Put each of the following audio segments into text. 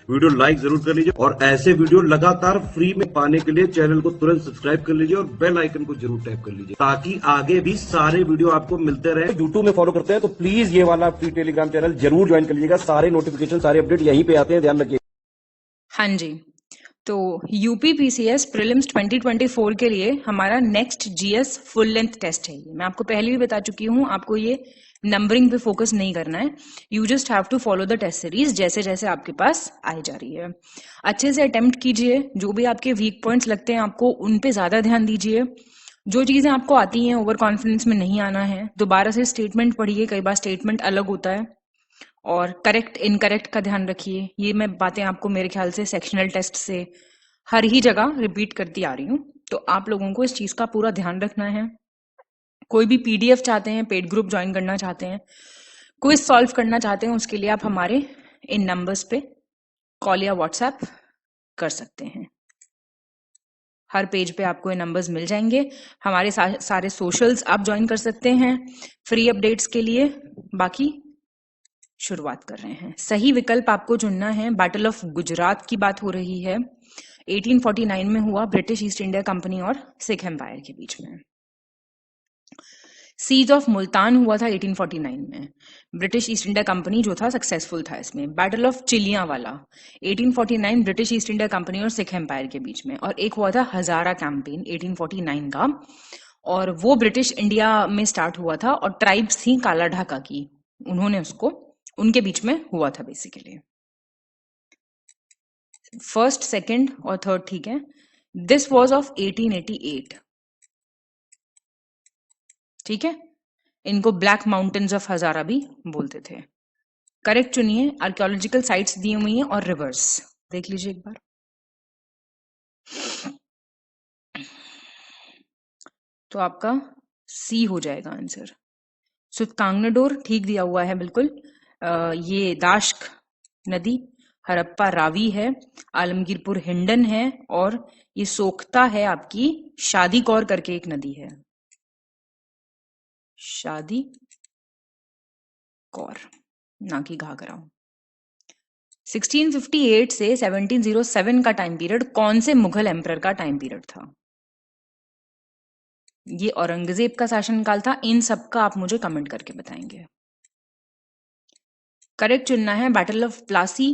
Video like जरूर कर लीजिए और ऐसे वीडियो लगातार फ्री में पाने के लिए चैनल को तुरंत सब्सक्राइब कर लीजिए और बेल आइकन को जरूर टैप कर लीजिए ताकि आगे भी सारे वीडियो आपको मिलते रहे। यूट्यूब में फॉलो करते हैं तो प्लीज ये वाला फ्री टेलीग्राम चैनल जरूर ज्वाइन कर लीजिएगा। सारे नोटिफिकेशन सारे अपडेट यहीं पे आते हैं, ध्यान रखिए। हाँ जी, तो यूपी पीसीएस प्रीलिम्स 2024 के लिए हमारा next GS full length test है। ये मैं आपको पहले भी बता चुकी हूँ, आपको ये नंबरिंग पे फोकस नहीं करना है। You just have to follow the test series जैसे जैसे आपके पास आई जा रही है। अच्छे से अटेम्प्ट कीजिए, जो भी आपके वीक पॉइंट्स लगते हैं आपको उन पे ज्यादा ध्यान दीजिए। जो चीजें आपको आती हैं ओवर कॉन्फिडेंस में नहीं आना है। दोबारा से स्टेटमेंट पढ़िए, कई बार स्टेटमेंट अलग होता है। और करेक्ट इनकरेक्ट का ध्यान रखिए। ये मैं बातें आपको मेरे ख्याल से सेक्शनल टेस्ट से हर ही जगह रिपीट करती आ रही हूँ, तो आप लोगों को इस चीज का पूरा ध्यान रखना है। कोई भी पीडीएफ चाहते हैं, पेड ग्रुप ज्वाइन करना चाहते हैं, क्विज सॉल्व करना चाहते हैं, उसके लिए आप हमारे इन नंबर्स पे कॉल या व्हाट्सएप कर सकते हैं। हर पेज पे आपको ये नंबर्स मिल जाएंगे। हमारे सारे सोशल्स आप ज्वाइन कर सकते हैं फ्री अपडेट्स के लिए। बाकी शुरुआत कर रहे हैं। सही विकल्प आपको चुनना है। बैटल ऑफ गुजरात की बात हो रही है, 1849 में हुआ ब्रिटिश ईस्ट इंडिया कंपनी और सिख एम्पायर के बीच में। सीज ऑफ मुल्तान हुआ था 1849 में। ब्रिटिश ईस्ट इंडिया कंपनी जो था सक्सेसफुल था इसमें। बैटल ऑफ चिलिया वाला 1849 ब्रिटिश ईस्ट इंडिया कंपनी और सिख एम्पायर के बीच में। और एक हुआ था हजारा कैंपेन 1849 का, और वो ब्रिटिश इंडिया में स्टार्ट हुआ था और ट्राइब्स थी काला ढाका की, उन्होंने उसको उनके बीच में हुआ था बेसिकली। फर्स्ट, सेकंड और थर्ड ठीक है। दिस वॉज ऑफ 1888, ठीक है। इनको ब्लैक माउंटेन्स ऑफ हजारा भी बोलते थे। करेक्ट चुनिए। आर्कियोलॉजिकल साइट्स दी हुई हैं और रिवर्स देख लीजिए एक बार। तो आपका सी हो जाएगा आंसर। सो कांगनाडोर ठीक दिया हुआ है बिल्कुल। ये दाश्क नदी, हरप्पा रावी है, आलमगीरपुर हिंडन है, और ये सोख्ता है आपकी शादी कौर करके एक नदी है, शादी कौर, ना कि घाघरा। 1658 से 1707 का टाइम पीरियड कौन से मुगल एम्परर का टाइम पीरियड था? ये औरंगजेब का शासनकाल था। इन सब का आप मुझे कमेंट करके बताएंगे। करेक्ट चुनना है। बैटल ऑफ प्लासी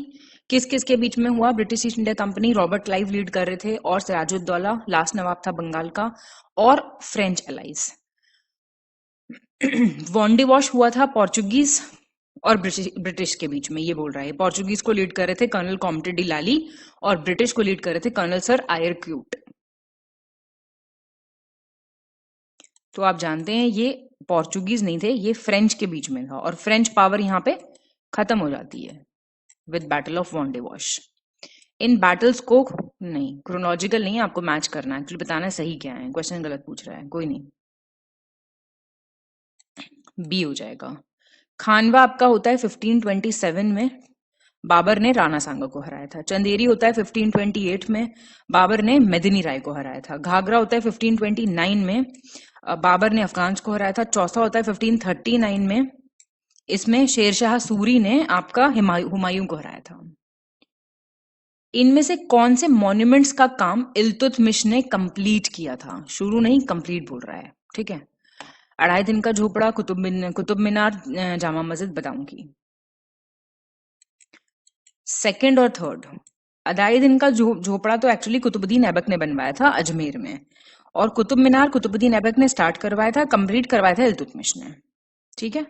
किस किस के बीच में हुआ? British east India company, Robert Clive lead कर रहे थे, और सिराजुद्दौला लास्ट नवाब था बंगाल का, और फ्रेंच एलाइज। वॉन्डिवॉश हुआ था पोर्चुगीज और ब्रिटिश के बीच में, ये बोल रहा है। पोर्चुगीज को लीड कर रहे थे कर्नल कॉम्टे डी लाली, और ब्रिटिश को लीड कर रहे थे कर्नल सर आयर क्यूट। तो आप जानते हैं ये पोर्चुगीज नहीं थे, ये फ्रेंच के बीच में था, और फ्रेंच पावर यहाँ पे खत्म हो जाती है विद बैटल ऑफ वॉन्डिवॉश। इन बैटल्स को नहीं, क्रोनोलॉजिकल नहीं, आपको मैच करना है, एक्चुअली बताना है सही क्या है। क्वेश्चन गलत पूछ रहा है, कोई नहीं, बी हो जाएगा। खानवा आपका होता है 1527 में, बाबर ने राणा सांगा को हराया था। चंदेरी होता है 1528 में, बाबर ने मेदिनी राय को हराया था। घाघरा होता है 1529 में, बाबर ने अफगान को हराया था। चौसा होता है 1539 में, इसमें शेरशाह सूरी ने आपका हुमायूं को हराया था। इनमें से कौन से मॉन्यूमेंट्स का काम इल्तुतमिश ने कंप्लीट किया था? शुरू नहीं, कंप्लीट बोल रहा है, ठीक है। 2.5 दिन का झोपड़ा, कुतुब मीनार, जामा मस्जिद, बताऊंगी। सेकंड और थर्ड, 2.5 दिन का झोपड़ा तो एक्चुअली कुतुबुद्दीन ऐबक ने बनवाया था अजमेर में, और कुतुब मीनार कुतुबुद्दीन ऐबक ने स्टार्ट करवाया था, कंप्लीट करवाया था इल्तुतमिश ने, ठीक है।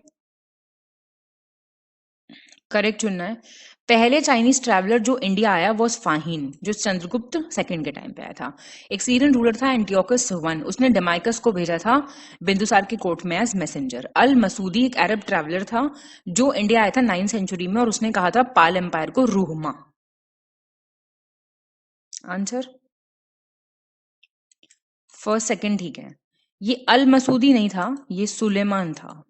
करेक्ट चुनना है। पहले चाइनीज ट्रैवलर जो इंडिया आया वो फाहीन, जो चंद्रगुप्त सेकंड के टाइम पे आया था। एक सीरियन रूलर था एंटियोकस I, उसने डेमाइकस को भेजा था बिंदुसार की कोर्ट में एज मैसेंजर। अल मसूदी एक अरब ट्रैवलर था जो इंडिया आया था 9th सेंचुरी में, और उसने कहा था पाल एम्पायर को रूहमा। आंसर फर्स्ट सेकंड ठीक है। ये अल मसूदी नहीं था, ये सुलेमान था,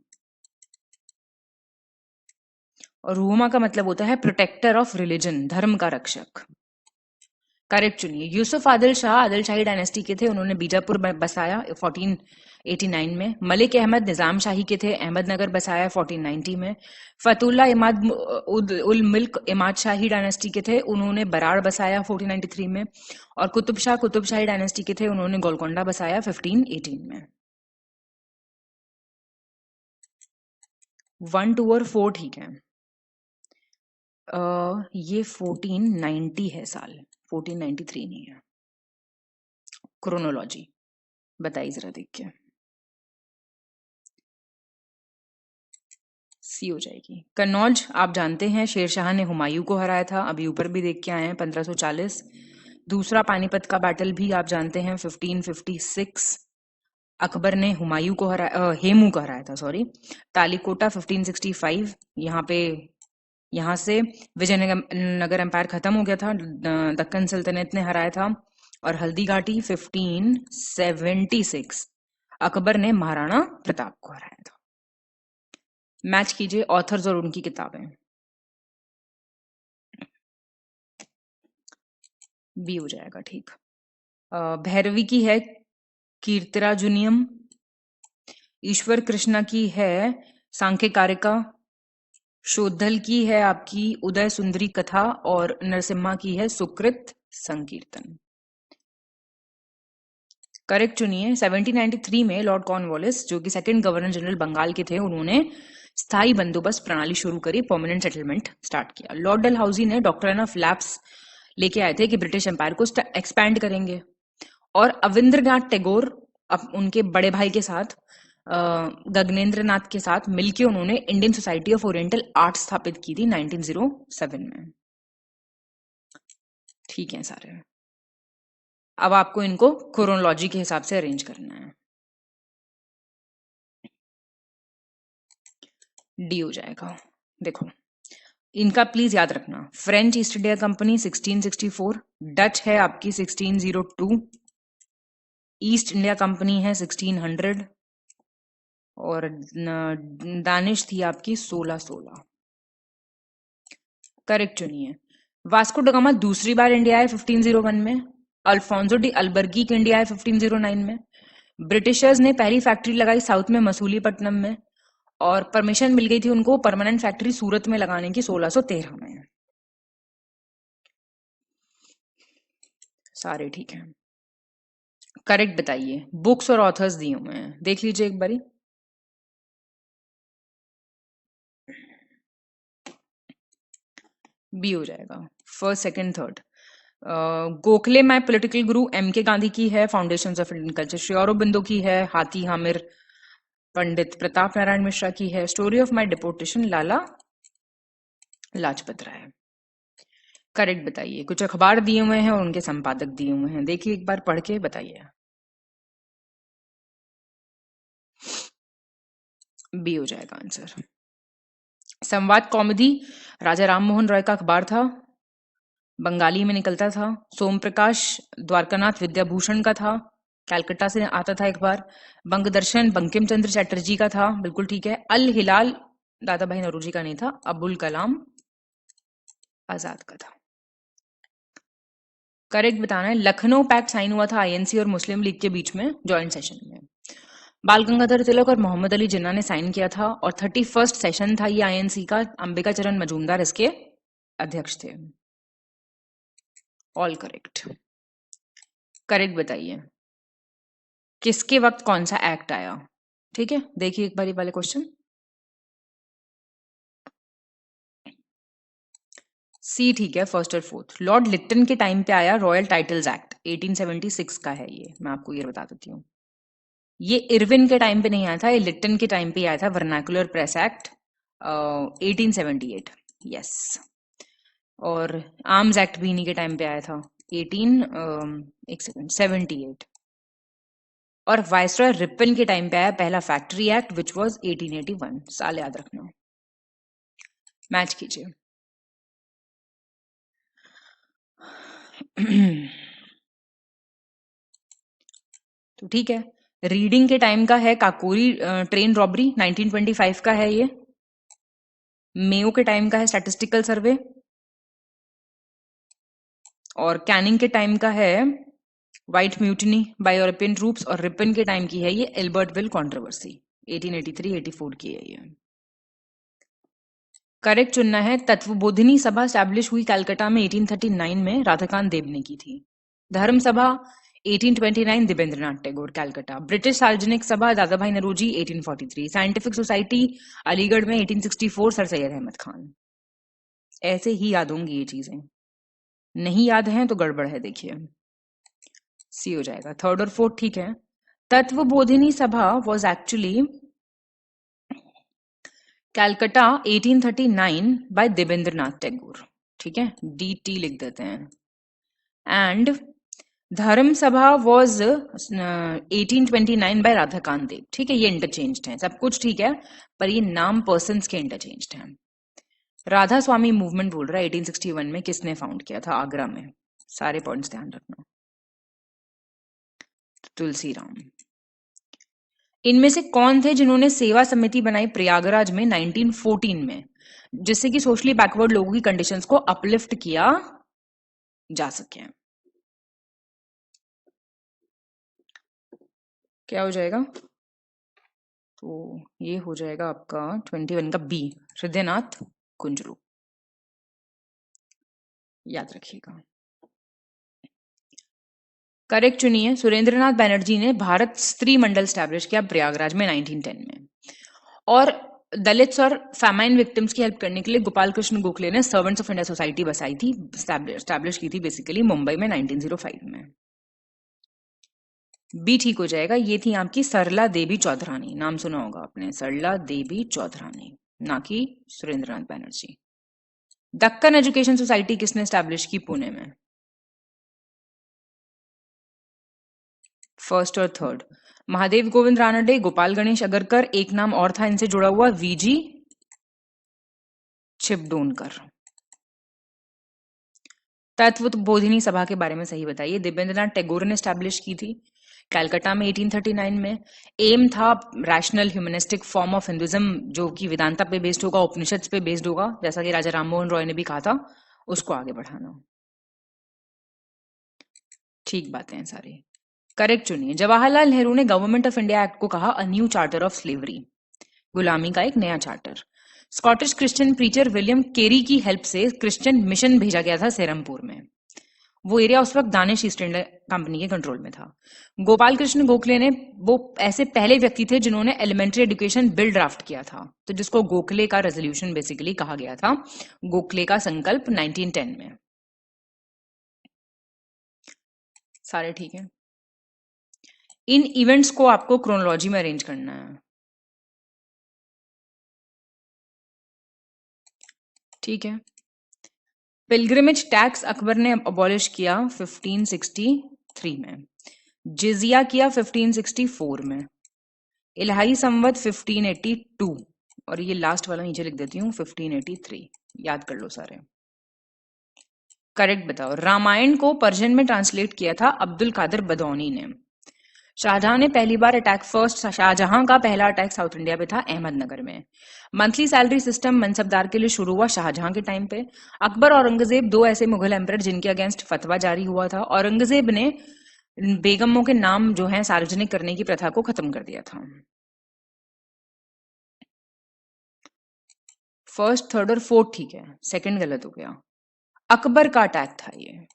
और रूहमा का मतलब होता है प्रोटेक्टर ऑफ रिलीजन, धर्म का रक्षक। करेक्ट चुनिए। यूसुफ आदिल शाही डायनेस्टी के थे, उन्होंने बीजापुर बसाया 1489 में। मलिक अहमद निजाम शाही के थे, अहमदनगर बसाया 1490 में। फतुल्ला इमाद उल मुल्क इमाद शाही डायनेस्टी के थे, उन्होंने बराड़ बसाया 1493 में। और कुतुब शाही डायनेस्टी के थे, उन्होंने गोलकोंडा बसाया 1518 में। 1, 2 और 4 ठीक है। ये 1490 है साल, 1493 नहीं है। क्रोनोलॉजी बताइए जरा देख के। सी हो जाएगी। कन्नौज आप जानते हैं शेरशाह ने हुमायूं को हराया था, अभी ऊपर भी देख के आए हैं 1540। दूसरा पानीपत का बैटल भी आप जानते हैं 1556, अकबर ने हुमायूं को हेमू को हराया था सॉरी। तालीकोटा 1565, यहाँ से विजयनगर एम्पायर खत्म हो गया था, दक्कन सल्तनत ने हराया था। और हल्दी घाटी 1576, अकबर ने महाराणा प्रताप को हराया था। मैच कीजिए ऑथर्स और उनकी किताबें। बी हो जाएगा ठीक। भैरवी की है कीर्तिराजुनियम, ईश्वर कृष्णा की है सांख्य कारिका, शोधल की है आपकी उदय सुंदरी कथा, और नरसिम्हा की है सुकृत संकीर्तन। करेक्ट चुनिए। 1793 में लॉर्ड कॉर्नवालिस, जो कि सेकंड गवर्नर जनरल बंगाल के थे, उन्होंने स्थायी बंदोबस्त प्रणाली शुरू करी, परमानेंट सेटलमेंट स्टार्ट किया। लॉर्ड डलहौजी ने डॉक्ट्रिन ऑफ लैप्स लेके आए थे कि ब्रिटिश एम्पायर को एक्सपैंड करेंगे। और अविंद्रनाथ टैगोर उनके बड़े भाई के साथ गगनेंद्र नाथ के साथ मिलकर उन्होंने Indian society of oriental art स्थापित की थी 1907 में। ठीक है सारे। अब आपको इनको क्रोनोलॉजी के हिसाब से अरेंज करना है। डी हो जाएगा। देखो इनका प्लीज याद रखना। French east India company 1664, Dutch है आपकी 1602, ईस्ट इंडिया कंपनी है 1600, और दानिश थी आपकी 1616। करेक्ट चुनिए। वास्को ड गामा दूसरी बार इंडिया है 1501 में, अल्फोंसो डी अल्बर्गी के इंडिया है 1509 में। ब्रिटिशर्स ने पहली फैक्ट्री लगाई साउथ में मसूलीपट्टनम में, और परमिशन मिल गई थी उनको परमानेंट फैक्ट्री सूरत में लगाने की 1613 में। सारे ठीक हैं। करेक्ट बताइए। बुक्स और ऑथर्स दिए हुए हैं, देख लीजिए एक बारी। बी हो जाएगा। First, second, third. Gokhale my political Guru M के गांधी की है foundations of Indian culture. Shri Aurobindo की है हाथी हामिर। पंडित प्रताप नारायण मिश्रा की है story of my deportation Lala Lajpat Rai. Correct बताइए। कुछ अखबार दिए हुए हैं और उनके संपादक दिए हुए हैं, देखिए एक बार पढ़ के बताइए। बी हो जाएगा आंसर। संवाद कॉमेडी राजा राम मोहन रॉय का अखबार था, बंगाली में निकलता था। सोम प्रकाश द्वारकानाथ विद्याभूषण का था, कैलकाटा से आता था एक बार। बंग दर्शन बंकिम चंद्र चटर्जी का था, बिल्कुल ठीक है। अल हिलाल दादा भाई नौरोजी का नहीं था, अबुल कलाम आजाद का था। करेक्ट बताना है। लखनऊ पैक्ट साइन हुआ था आईएनसी और मुस्लिम लीग के बीच में जॉइंट सेशन में। बाल गंगाधर तिलक और मोहम्मद अली जिन्ना ने साइन किया था, और 31st सेशन था ये आईएनसी का। अंबिका चरण मजूमदार इसके अध्यक्ष थे। All correct. करेक्ट बताइए। किसके वक्त कौन सा एक्ट आया? ठीक है, देखिए एक बार ये वाले क्वेश्चन। सी ठीक है, फर्स्ट और फोर्थ। लॉर्ड लिट्टन के टाइम पे आया रॉयल टाइटल्स एक्ट, 1876 का है ये, मैं आपको ये बता देती हूँ। ये इरविन के टाइम पे नहीं आया था, ये लिट्टन के टाइम पे आया था। Vernacular press act 1878, yes. और आर्म्स एक्ट भी इन्हीं के टाइम पे आया था 78। और वाइसरॉय रिपन के टाइम पे आया पहला फैक्ट्री एक्ट विच वाज 1881। साल याद रखना। मैच कीजिए। तो ठीक है। रीडिंग के टाइम का है काकोरी ट्रेन रॉबरी, 1925 का है ये। मेयो के टाइम का है स्टैटिस्टिकल सर्वे, और कैनिंग के टाइम का है white mutiny bye European troops, और रिपन के टाइम की है ये एल्बर्टविल कंट्रोवर्सी, 1883-84 की है ये। करेक्ट चुनना है। तत्वबोधिनी सभा स्टैब्लिश हुई कलकत्ता में 1839 में, राधाकांत देव ने की थी। धर्म सभा 1829 दिवेंद्रनाथ टैगोर कलकत्ता। ब्रिटिश सार्वजनिक सभा दादा भाई नौरोजी 1843। साइंटिफिक सोसाइटी अलीगढ़ में 1864 सर सैयद अहमद खान। ऐसे ही याद होंगी ये चीजें, नहीं याद हैं तो गड़बड़ है। देखिए सी हो जाएगा, थर्ड और फोर्थ ठीक है। Tattvabodhini Sabha was actually Calcutta 1839 by Debendranath Tagore, ठीक है, DT लिख देते हैं। एंड धर्म सभा वॉज 1829 बाय राधाकांत देव, ठीक है, ये इंटरचेंज्ड है, सब कुछ ठीक है, पर ये नाम पर्सन्स के इंटरचेंज्ड हैं। राधा स्वामी मूवमेंट बोल रहा है 1861 में किसने फाउंड किया था आगरा में, सारे पॉइंट्स ध्यान रखना। तुलसीराम। इनमें से कौन थे जिन्होंने सेवा समिति बनाई प्रयागराज में 1914 में, जिससे कि सोशली बैकवर्ड लोगों की कंडीशंस को अपलिफ्ट किया जा सके? क्या हो जाएगा? तो ये हो जाएगा आपका 21 का बी, हृदयनाथ कुंजरू, याद रखिएगा। करेक्ट चुनिए। सुरेंद्रनाथ बैनर्जी ने भारत स्त्री मंडल स्टैब्लिश किया प्रयागराज में 1910 में। और दलित्स और फैमाइन विक्टिम्स की हेल्प करने के लिए गोपाल कृष्ण गोखले ने सर्वेंट्स ऑफ इंडिया सोसाइटी बसाई थी, स्टैब्लिश की थी बेसिकली मुंबई में 1905 में। बी ठीक हो जाएगा। ये थी आपकी सरला देवी चौधरानी, नाम सुना होगा आपने, सरला देवी चौधरानी, ना कि सुरेंद्रनाथ बैनर्जी। दक्कन एजुकेशन सोसाइटी किसने स्टैब्लिश की पुणे में? फर्स्ट और थर्ड, महादेव गोविंद रानडे, गोपाल गणेश अगरकर, एक नाम और था इनसे जुड़ा हुआ, वीजी छिबडोनकर। तत्वबोधिनी सभा के बारे में सही बताइए। देवेंद्रनाथ टैगोर ने स्टैब्लिश की थी कलकत्ता में 1839 में। एम था rational humanistic form of Hinduism, जो कि वेदांता पे बेस्ड होगा, उपनिषद पे बेस्ड होगा, जैसा कि राजा राममोहन रॉय ने भी कहा था, उसको आगे बढ़ाना। ठीक बातें हैं सारी। करेक्ट चुनिए। जवाहरलाल नेहरू ने गवर्नमेंट ऑफ इंडिया एक्ट को कहा a new charter of slavery, गुलामी का एक नया चार्टर। Scottish Christian preacher William Carey की हेल्प से क्रिश्चियन मिशन भेजा गया था सेरमपुर में। वो एरिया उस वक्त दानिश ईस्ट इंडिया कंपनी के कंट्रोल में था। गोपाल कृष्ण गोखले ने, वो ऐसे पहले व्यक्ति थे जिन्होंने एलिमेंट्री एजुकेशन बिल ड्राफ्ट किया था, तो जिसको गोखले का रेजोल्यूशन बेसिकली कहा गया था, गोखले का संकल्प 1910 में। सारे ठीक है। इन इवेंट्स को आपको क्रोनोलॉजी में अरेंज करना है, ठीक है। पिलग्रिमेज टैक्स अकबर ने अबॉलिश किया 1563 में, जिजिया किया 1564 में, इलाही संवत 1582, और ये लास्ट वाला नीचे लिख देती हूँ 1583, याद कर लो सारे। करेक्ट बताओ। रामायण को पर्शियन में ट्रांसलेट किया था अब्दुल कादिर बदौनी ने। शाहजहां ने पहली बार अटैक, फर्स्ट शाहजहां का पहला अटैक साउथ इंडिया पे था अहमदनगर में। मंथली सैलरी सिस्टम मनसबदार के लिए शुरू हुआ शाहजहां के टाइम पे। अकबर और औरंगजेब दो ऐसे मुगल एम्परर जिनके अगेंस्ट फतवा जारी हुआ था। औरंगजेब ने बेगमों के नाम जो है सार्वजनिक करने की प्रथा को खत्म कर दिया था। फर्स्ट, थर्ड और फोर्थ ठीक है, सेकंड गलत हो गया। अकबर का अटैक था ये।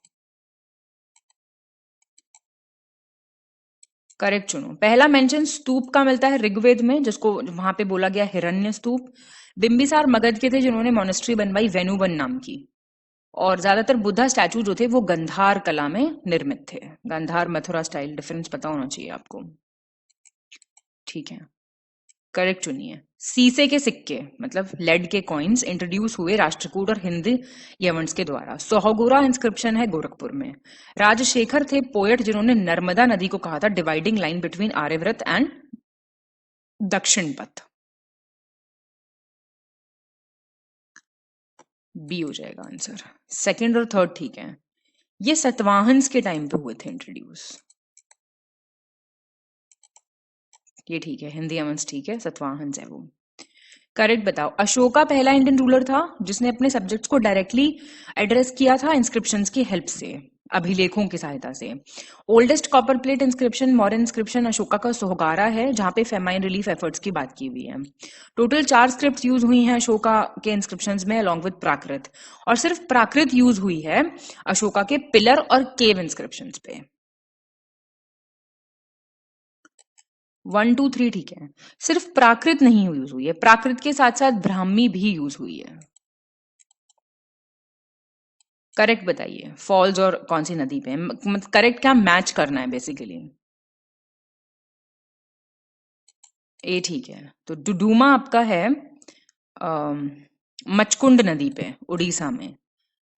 करेक्ट चुनो। पहला मेंशन स्तूप का मिलता है ऋग्वेद में, जिसको वहां पे बोला गया हिरण्य स्तूप। बिंबिसार मगध के थे जिन्होंने मोनेस्ट्री बनवाई वेनुवन नाम की। और ज्यादातर बुद्धा स्टैचू जो थे वो गंधार कला में निर्मित थे। गंधार मथुरा स्टाइल, डिफरेंस पता होना चाहिए आपको, ठीक है। करेक्ट चुनिए। सीसे के सिक्के मतलब लेड के कॉइन्स इंट्रोड्यूस हुए राष्ट्रकूट और हिंदी यवंस के द्वारा। सोहगोरा इंस्क्रिप्शन है गोरखपुर में। राजशेखर थे पोएट जिन्होंने नर्मदा नदी को कहा था dividing line between Aryavarta and Dakshin Path. B हो जाएगा आंसर। सेकंड और थर्ड ठीक है। ये सतवाहंस के टाइम पे हुए थे इंट्रोड्यूस, ये ठीक है। हिंदी यवंस ठीक है, सतवाहंस है वो। करेक्ट बताओ। अशोका पहला इंडियन रूलर था जिसने अपने सब्जेक्ट्स को डायरेक्टली एड्रेस किया था इंस्क्रिप्शंस की हेल्प से, अभिलेखों की सहायता से। Oldest copper plate inscription, modern inscription Ashoka का सोहगारा है, जहां पे फेमाइन रिलीफ एफर्ट्स की बात की हुई है। टोटल 4 स्क्रिप्ट यूज हुई हैं अशोका के इंस्क्रिप्शंस में अलॉन्ग विद प्राकृत, और सिर्फ प्राकृत यूज हुई है अशोका के पिलर और केव इंस्क्रिप्शंस पे। 1 2 3 ठीक है, सिर्फ प्राकृत नहीं यूज हुई है, प्राकृत के साथ साथ ब्राह्मी भी यूज हुई है। करेक्ट बताइए, फॉल्स और कौन सी नदी पे? करेक्ट क्या मैच करना है बेसिकली। ए ठीक है, तो डुडुमा आपका है मचकुंड नदी पे उड़ीसा में।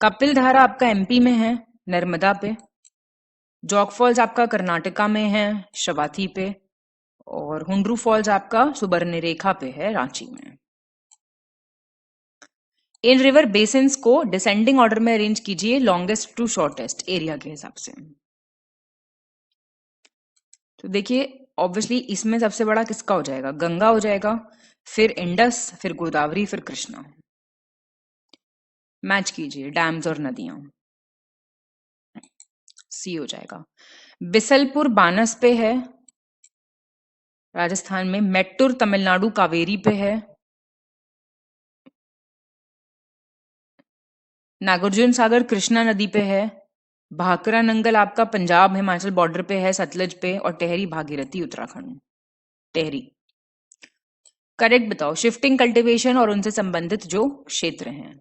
कपिल धारा आपका एमपी में है नर्मदा पे। जॉग फॉल्स आपका कर्नाटका में है शवाथी पे। और हुंड्रू फॉल्स आपका सुबर्णरेखा पे है रांची में। इन रिवर बेसिन्स को डिसेंडिंग ऑर्डर में अरेंज कीजिए लॉन्गेस्ट टू शॉर्टेस्ट एरिया के हिसाब से। तो देखिए ऑब्वियसली इसमें सबसे बड़ा किसका हो जाएगा? गंगा हो जाएगा, फिर इंडस, फिर गोदावरी, फिर कृष्णा। मैच कीजिए डैम्स और नदियां। सी हो जाएगा। बिसलपुर बानस पे है राजस्थान में। मेट्टूर तमिलनाडु कावेरी पे है। नागार्जुन सागर कृष्णा नदी पे है। भाखरा नंगल आपका पंजाब हिमाचल बॉर्डर पे है सतलज पे। और टेहरी भागीरथी उत्तराखंड। टेहरी करेक्ट बताओ। शिफ्टिंग कल्टीवेशन और उनसे संबंधित जो क्षेत्र हैं।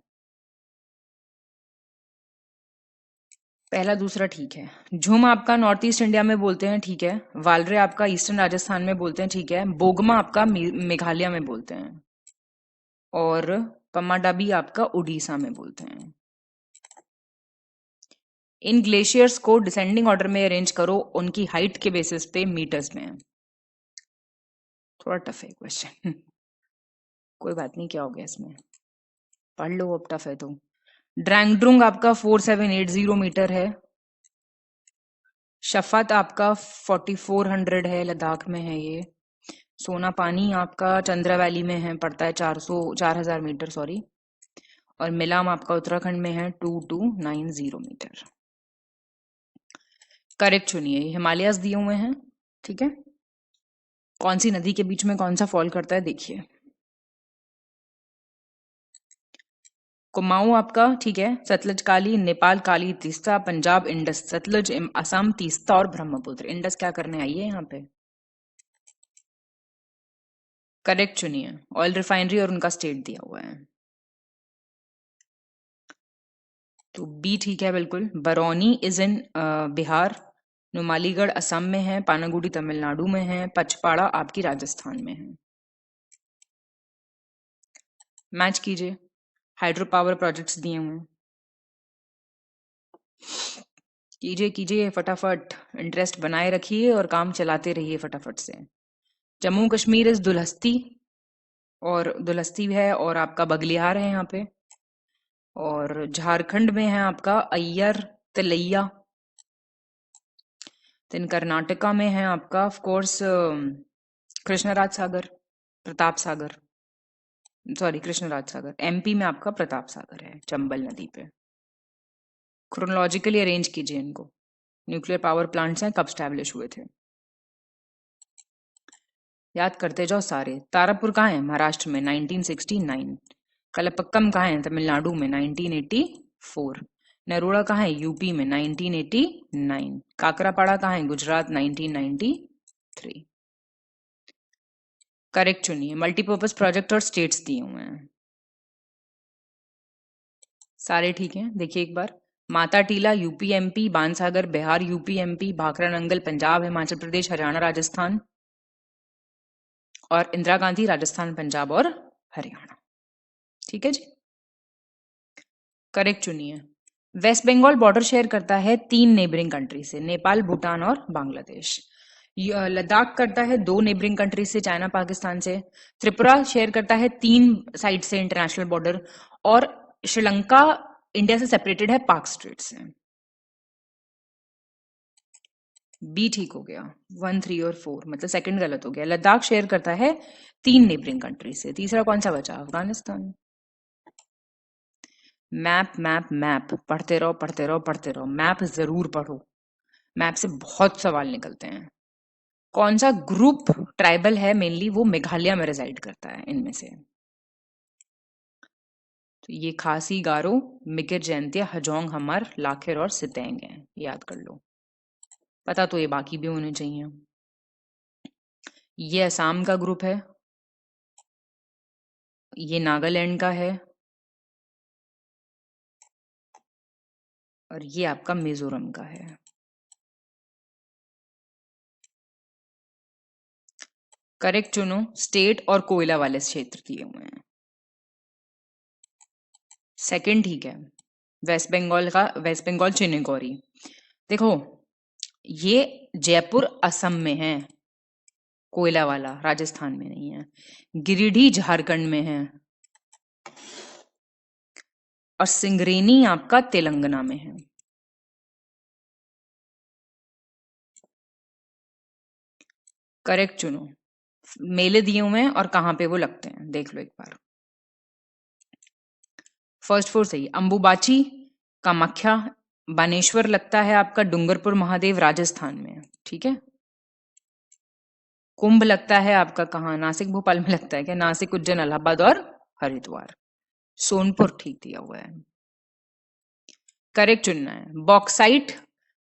पहला दूसरा ठीक है। झुम आपका नॉर्थ ईस्ट इंडिया में बोलते हैं, ठीक है। वालरे आपका ईस्टर्न राजस्थान में बोलते हैं, ठीक है। बोगमा आपका मेघालय में बोलते हैं। और पमाडाबी आपका उड़ीसा में बोलते हैं। इन ग्लेशियर्स को डिसेंडिंग ऑर्डर में अरेंज करो उनकी हाइट के बेसिस पे मीटर्स में। थोड़ा टफ है क्वेश्चन कोई बात नहीं, क्या हो गया इसमें, पढ़ लो अब, टफ है तो। ड्रैंगड्रुंग आपका 4780 मीटर है। शफत आपका 4400 है, लद्दाख में है ये। सोना पानी आपका चंद्रा वैली में है, पड़ता है 4000 मीटर सॉरी। और मिलाम आपका उत्तराखंड में है 2290 मीटर। करेक्ट चुनिए। हिमालयस दिए हुए हैं, ठीक है। कौन सी नदी के बीच में कौन सा फॉल करता है देखिए। कुमाऊं आपका ठीक है, सतलज काली, नेपाल काली, तीस्ता, पंजाब इंडस, सतलज असम तीस्ता और ब्रह्मपुत्र। इंडस क्या करने आई है यहाँ पे? करेक्ट चुनिए। ऑयल रिफाइनरी और उनका स्टेट दिया हुआ है, तो बी ठीक है बिल्कुल। Barauni is in Bihar. नुमालीगढ़ असम में है। पानागुड़ी तमिलनाडु में है। पचपाड़ा आपकी राजस्थान में है। मैच कीजिए। हाइड्रो पावर प्रोजेक्ट्स दिए हुए हैं, कीजिए कीजिए फटाफट। इंटरेस्ट बनाए रखिए और काम चलाते रहिए फटाफट से। जम्मू कश्मीर इज दुल्हस्ती, और दुल्हस्ती है, और आपका बगलिहार है यहाँ पे। और झारखंड में है आपका अय्यर तलैया। देन कर्नाटका में है आपका of course Krishnaraj Sagar, Pratap Sagar, sorry Krishnaraj Sagar. MP में आपका प्रताप सागर है चंबल नदी पे। क्रोनोलॉजिकली अरेंज कीजिए इनको। न्यूक्लियर पावर प्लांट्स हैं, कब स्टैब्लिश हुए थे, याद करते जाओ सारे। तारापुर कहाँ है? महाराष्ट्र में 1969। कलपक्कम कहाँ है? तमिलनाडु में 1984। नरोड़ा कहाँ है? यूपी में 1989। काकरापाड़ा कहाँ है? गुजरात 1993। करेक्ट चुनिए। मल्टीपर्पज प्रोजेक्ट और स्टेट्स दिए हुए हैं, सारे ठीक हैं। देखिए एक बार। Mata Tila UP MP, Bansagar Bihar UP MP, Bhakra Nangal Punjab Himachal Pradesh Haryana Rajasthan, और इंदिरा गांधी राजस्थान पंजाब और हरियाणा। ठीक है जी, करेक्ट चुनिए। वेस्ट बंगाल बॉर्डर शेयर करता है 3 नेबरिंग कंट्री से, नेपाल, भूटान और बांग्लादेश। लद्दाख करता है 2 नेबरिंग कंट्री से, चाइना पाकिस्तान से। त्रिपुरा शेयर करता है 3 साइड से इंटरनेशनल बॉर्डर। और श्रीलंका इंडिया से सेपरेटेड है पाक स्ट्रेट से। बी ठीक हो गया। 1, 3 और 4 मतलब सेकंड गलत हो गया। लद्दाख शेयर करता है 3 नेबरिंग कंट्री से। तीसरा कौन सा बचा? अफगानिस्तान। मैप मैप मैप पढ़ते रहो पढ़ते रहो पढ़ते रहो, मैप जरूर पढ़ो, मैप से बहुत सवाल निकलते हैं। कौन सा ग्रुप ट्राइबल है मेनली, वो मेघालय में रिजाइड करता है इनमें से? तो ये खासी, गारो, मिकिर, जैंतिया, हजोंग, हमार, लाखेर और सितेंग हैं, याद कर लो। पता तो ये बाकी भी होने चाहिए। ये असम का ग्रुप है, ये नागालैंड का है, और ये आपका मिजोरम का है। करेक्ट चुनो। स्टेट और कोयला वाले क्षेत्र दिए हुए हैं। सेकंड ठीक है। वेस्ट बंगाल का, वेस्ट बंगाल चिन्नगौरी। देखो, ये जयपुर असम में है, कोयला वाला राजस्थान में नहीं है। गिरिडीह झारखंड में है, और सिंगरेनी आपका तेलंगाना में है। करेक्ट चुनो। मेले दिए हुए हैं और कहां पे वो लगते हैं देख लो एक बार। फर्स्ट 4 सही। अंबुबाची, कामाख्या, बानेश्वर लगता है आपका डूंगरपुर महादेव राजस्थान में, ठीक है। कुंभ लगता है आपका कहाँ? नासिक भोपाल में लगता है क्या? नासिक, उज्जैन, इलाहाबाद और हरिद्वार। सोनपुर ठीक दिया हुआ है। करेक्ट चुनना है। बॉक्साइट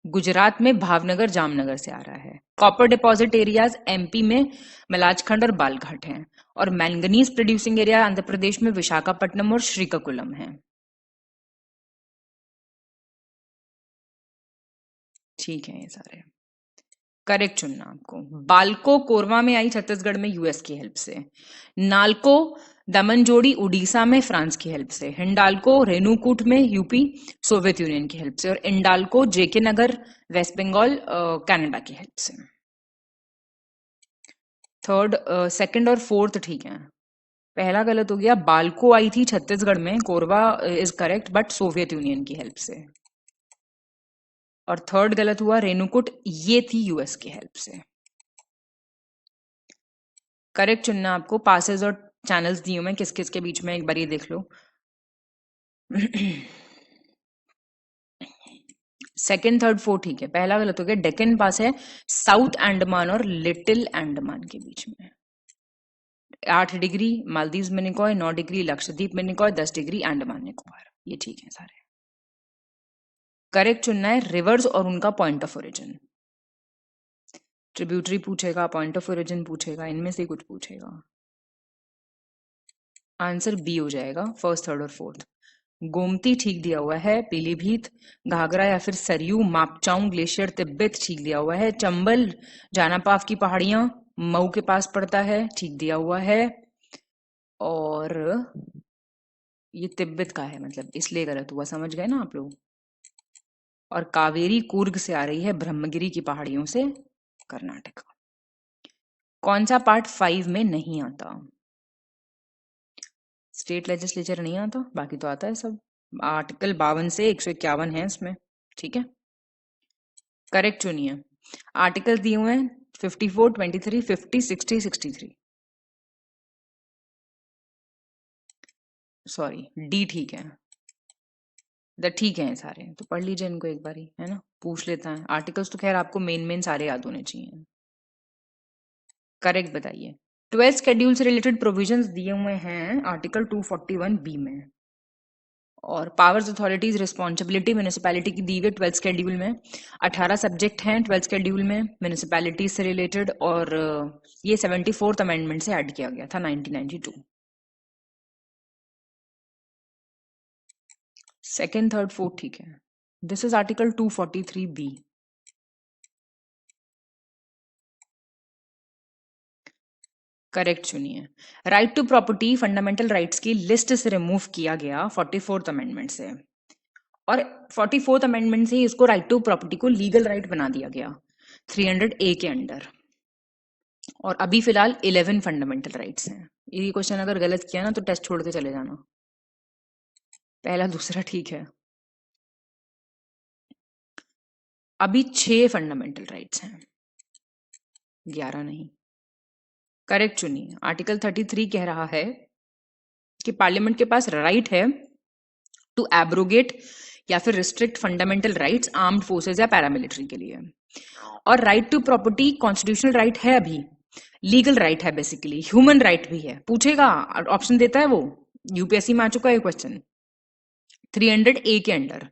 गुजरात में भावनगर जामनगर से आ रहा है। कॉपर डिपॉजिट एरियाज एमपी में मलाजखंड और बालघाट हैं, और manganese producing area Andhra Pradesh में विशाखापट्टनम और श्रीकाकुलम है। ठीक है ये सारे। करेक्ट चुनना आपको। बालको कोरवा में आई छत्तीसगढ़ में यूएस की हेल्प से। नालको दमनजोड़ी उड़ीसा में फ्रांस की हेल्प से। हिंडाल्को रेणुकूट में यूपी सोवियत यूनियन की हेल्प से। और इंडाल्को जेके नगर वेस्ट बंगाल कनाडा की हेल्प से। थर्ड, सेकंड और फोर्थ ठीक है। पहला गलत हो गया। बालको आई थी छत्तीसगढ़ में, Korwa is correct but Soviet union की हेल्प से। और थर्ड गलत हुआ, रेणुकूट ये थी यूएस की हेल्प से। करेक्ट चुनना आपको। पासेस और चैनल्स दिए हुए किस किस के बीच में, एक बार ये देख लो। सेकंड, थर्ड, फोर्थ ठीक है। पहला गलत हो गया। डेक्कन पास है साउथ अंडमान और लिटिल अंडमान के बीच में। 8 डिग्री मालदीव में निकोय, 9 डिग्री लक्षद्वीप में निकोय, 10 डिग्री अंडमान निकोबार। ये ठीक है सारे। करेक्ट चुनना है रिवर्स और उनका पॉइंट ऑफ ओरिजिन। ट्रिब्यूटरी पूछेगा, पॉइंट ऑफ ओरिजिन पूछेगा, इनमें से कुछ पूछेगा। आंसर बी हो जाएगा, फर्स्ट, थर्ड और फोर्थ। गोमती ठीक दिया हुआ है। पीलीभीत, घाघरा या फिर सरयू, मापचाऊ ग्लेशियर तिब्बत ठीक दिया हुआ है। चंबल जानापाव की पहाड़ियां मऊ के पास पड़ता है, ठीक दिया हुआ है। और ये तिब्बत का है, मतलब इसलिए गलत हुआ, समझ गए ना आप लोग। और कावेरी कूर्ग से आ रही है, ब्रह्मगिरी की पहाड़ियों से, कर्नाटक। कौन सा पार्ट 5 में नहीं आता? स्टेट लेजिस्लेचर नहीं आता, बाकी तो आता है सब। आर्टिकल 52 से 151 है इसमें, ठीक है। करेक्ट चुनिए। आर्टिकल दिए हुए हैं 54, 23, 50, 60, 63। सॉरी, डी ठीक है। ठीक है सारे, तो पढ़ लीजिए इनको एक बारी, है ना, पूछ लेता है। आर्टिकल्स तो खैर आपको मेन मेन सारे याद होने चाहिए। करेक्ट बताइए। 12 शेड्यूल से रिलेटेड प्रोविजंस दिए हुए हैं आर्टिकल 241 बी में। और पावर्स, अथॉरिटीज, रिस्पॉन्सिबिलिटी म्यूनिसिपैलिटी की दी हुई 12 शेड्यूल में। 18 सब्जेक्ट हैं 12 शेड्यूल में म्यूनिसिपैलिटीज से रिलेटेड, और ये 74th अमेंडमेंट से ऐड किया गया था 1992। सेकेंड, थर्ड, फोर्थ ठीक है। This is article 243 B. Correct चुनिए। Right to property fundamental rights की लिस्ट से रिमूव किया गया 44th अमेंडमेंट से, और 44th अमेंडमेंट से ही इसको राइट टू प्रॉपर्टी को लीगल राइट बना दिया गया 300A के अंडर। और अभी फिलहाल 11 फंडामेंटल राइट्स हैं। ये क्वेश्चन अगर गलत किया ना तो टेस्ट छोड़ के चले जाना। पहला दूसरा ठीक है। अभी 6 फंडामेंटल राइट्स हैं, 11 नहीं। करेक्ट चुनिए। आर्टिकल 33 कह रहा है कि पार्लियामेंट के पास राइट है टू एब्रोगेट या फिर restrict fundamental rights armed forces या पैरामिलिट्री के लिए। और right to property constitutional right है, अभी लीगल राइट है, बेसिकली ह्यूमन राइट भी है। पूछेगा, ऑप्शन देता है वो, यूपीएससी में आ चुका है क्वेश्चन 300A के अंडर।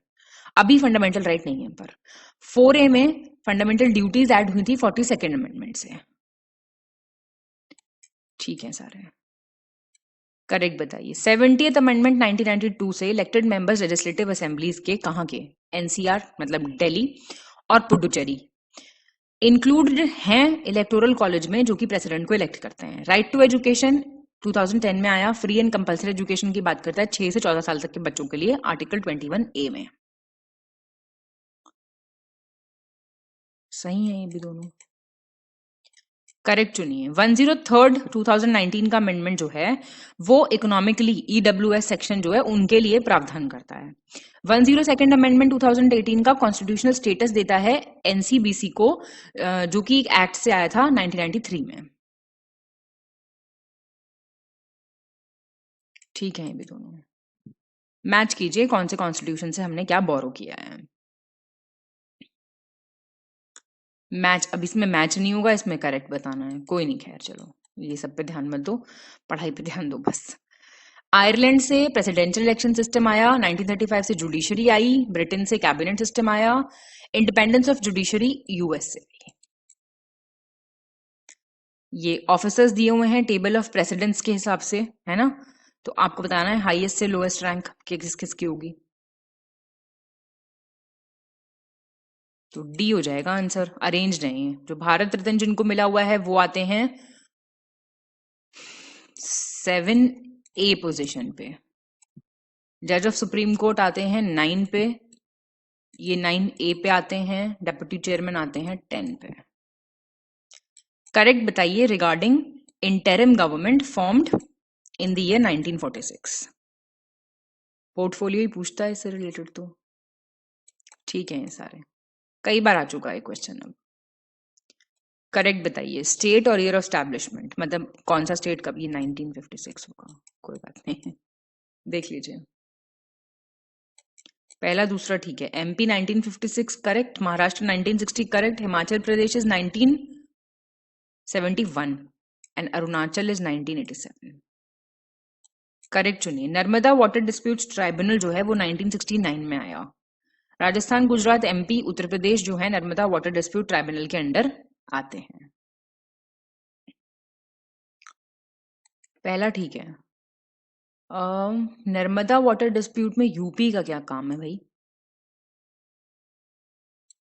अभी फंडामेंटल राइट नहीं है, पर 4A में फंडामेंटल ड्यूटीज ऐड हुई थी 42nd अमेंडमेंट से। ठीक है सारे। करेक्ट बताइए। 70th अमेंडमेंट 1992 से इलेक्टेड मेंबर्स लेजिस्लेटिव असेंबलीज के कहाँ के? एनसीआर मतलब दिल्ली और पुडुचेरी इंक्लूडेड हैं इलेक्टोरल कॉलेज में, जो कि प्रेसिडेंट को इलेक्ट करते हैं। राइट टू एजुकेशन 2010 में आया, फ्री एंड कंपल्सरी एजुकेशन की बात करता है 6 से 14 साल तक के बच्चों के लिए, आर्टिकल 21A में। सही है ये भी दोनों। करेक्ट चुनिए। 103rd 2019 का अमेंडमेंट जो है वो इकोनॉमिकली ईडब्ल्यूएस सेक्शन जो है उनके लिए प्रावधान करता है। 102nd अमेंडमेंट 2018 का कॉन्स्टिट्यूशनल स्टेटस देता है एनसीबीसी को, जो कि एक एक्ट से आया था 1993 में। ठीक है ये भी दोनों। मैच कीजिए कौन से कॉन्स्टिट्यूशन से हमने क्या बोरो किया है। मैच, अब इसमें मैच नहीं होगा, इसमें करेक्ट बताना है। कोई नहीं, खैर चलो ये सब पे ध्यान मत दो, पढ़ाई पे ध्यान दो बस। आयरलैंड से प्रेसिडेंशियल इलेक्शन सिस्टम आया, 1935 से जुडिशरी आई, ब्रिटेन से कैबिनेट सिस्टम आया, इंडिपेंडेंस ऑफ जुडिशरी यूएस से। ये ऑफिसर्स दिए हुए हैं टेबल ऑफ प्रेसिडेंट्स के हिसाब से, है ना? तो आपको बताना है हाईएस्ट से लोएस्ट रैंक किस किसकी होगी। तो डी हो जाएगा आंसर। अरेंज नहीं है। जो भारत रत्न जिनको मिला हुआ है वो आते हैं 7A पोजीशन पे। जज ऑफ सुप्रीम कोर्ट आते हैं 9 पे, ये 9A पे आते हैं। डेप्यूटी चेयरमैन आते हैं 10 पे। करेक्ट बताइए regarding interim government formed in the year 1946। Portfolio ही पूछता है इससे रिलेटेड तो। ठीक है, ये सारे कई बार आ चुका है क्वेश्चन। अब करेक्ट बताइए स्टेट और ईयर ऑफ स्टैब्लिशमेंट, मतलब कौन सा स्टेट कब? ये 1956 होगा, कोई बात नहीं देख लीजिए। पहला दूसरा ठीक है। MP 1956 correct, Maharashtra 1960 correct, Himachal Pradesh is 1971 and Arunachal is 1987। Correct चुनिए। नर्मदा वाटर डिस्प्यूट्स ट्राइब्यूनल जो है वो 1969 में आया। राजस्थान, गुजरात, एमपी, उत्तर प्रदेश जो है नर्मदा वाटर डिस्प्यूट ट्राइब्यूनल के अंडर आते हैं। पहला ठीक है। नर्मदा वाटर डिस्प्यूट में यूपी का क्या काम है भाई?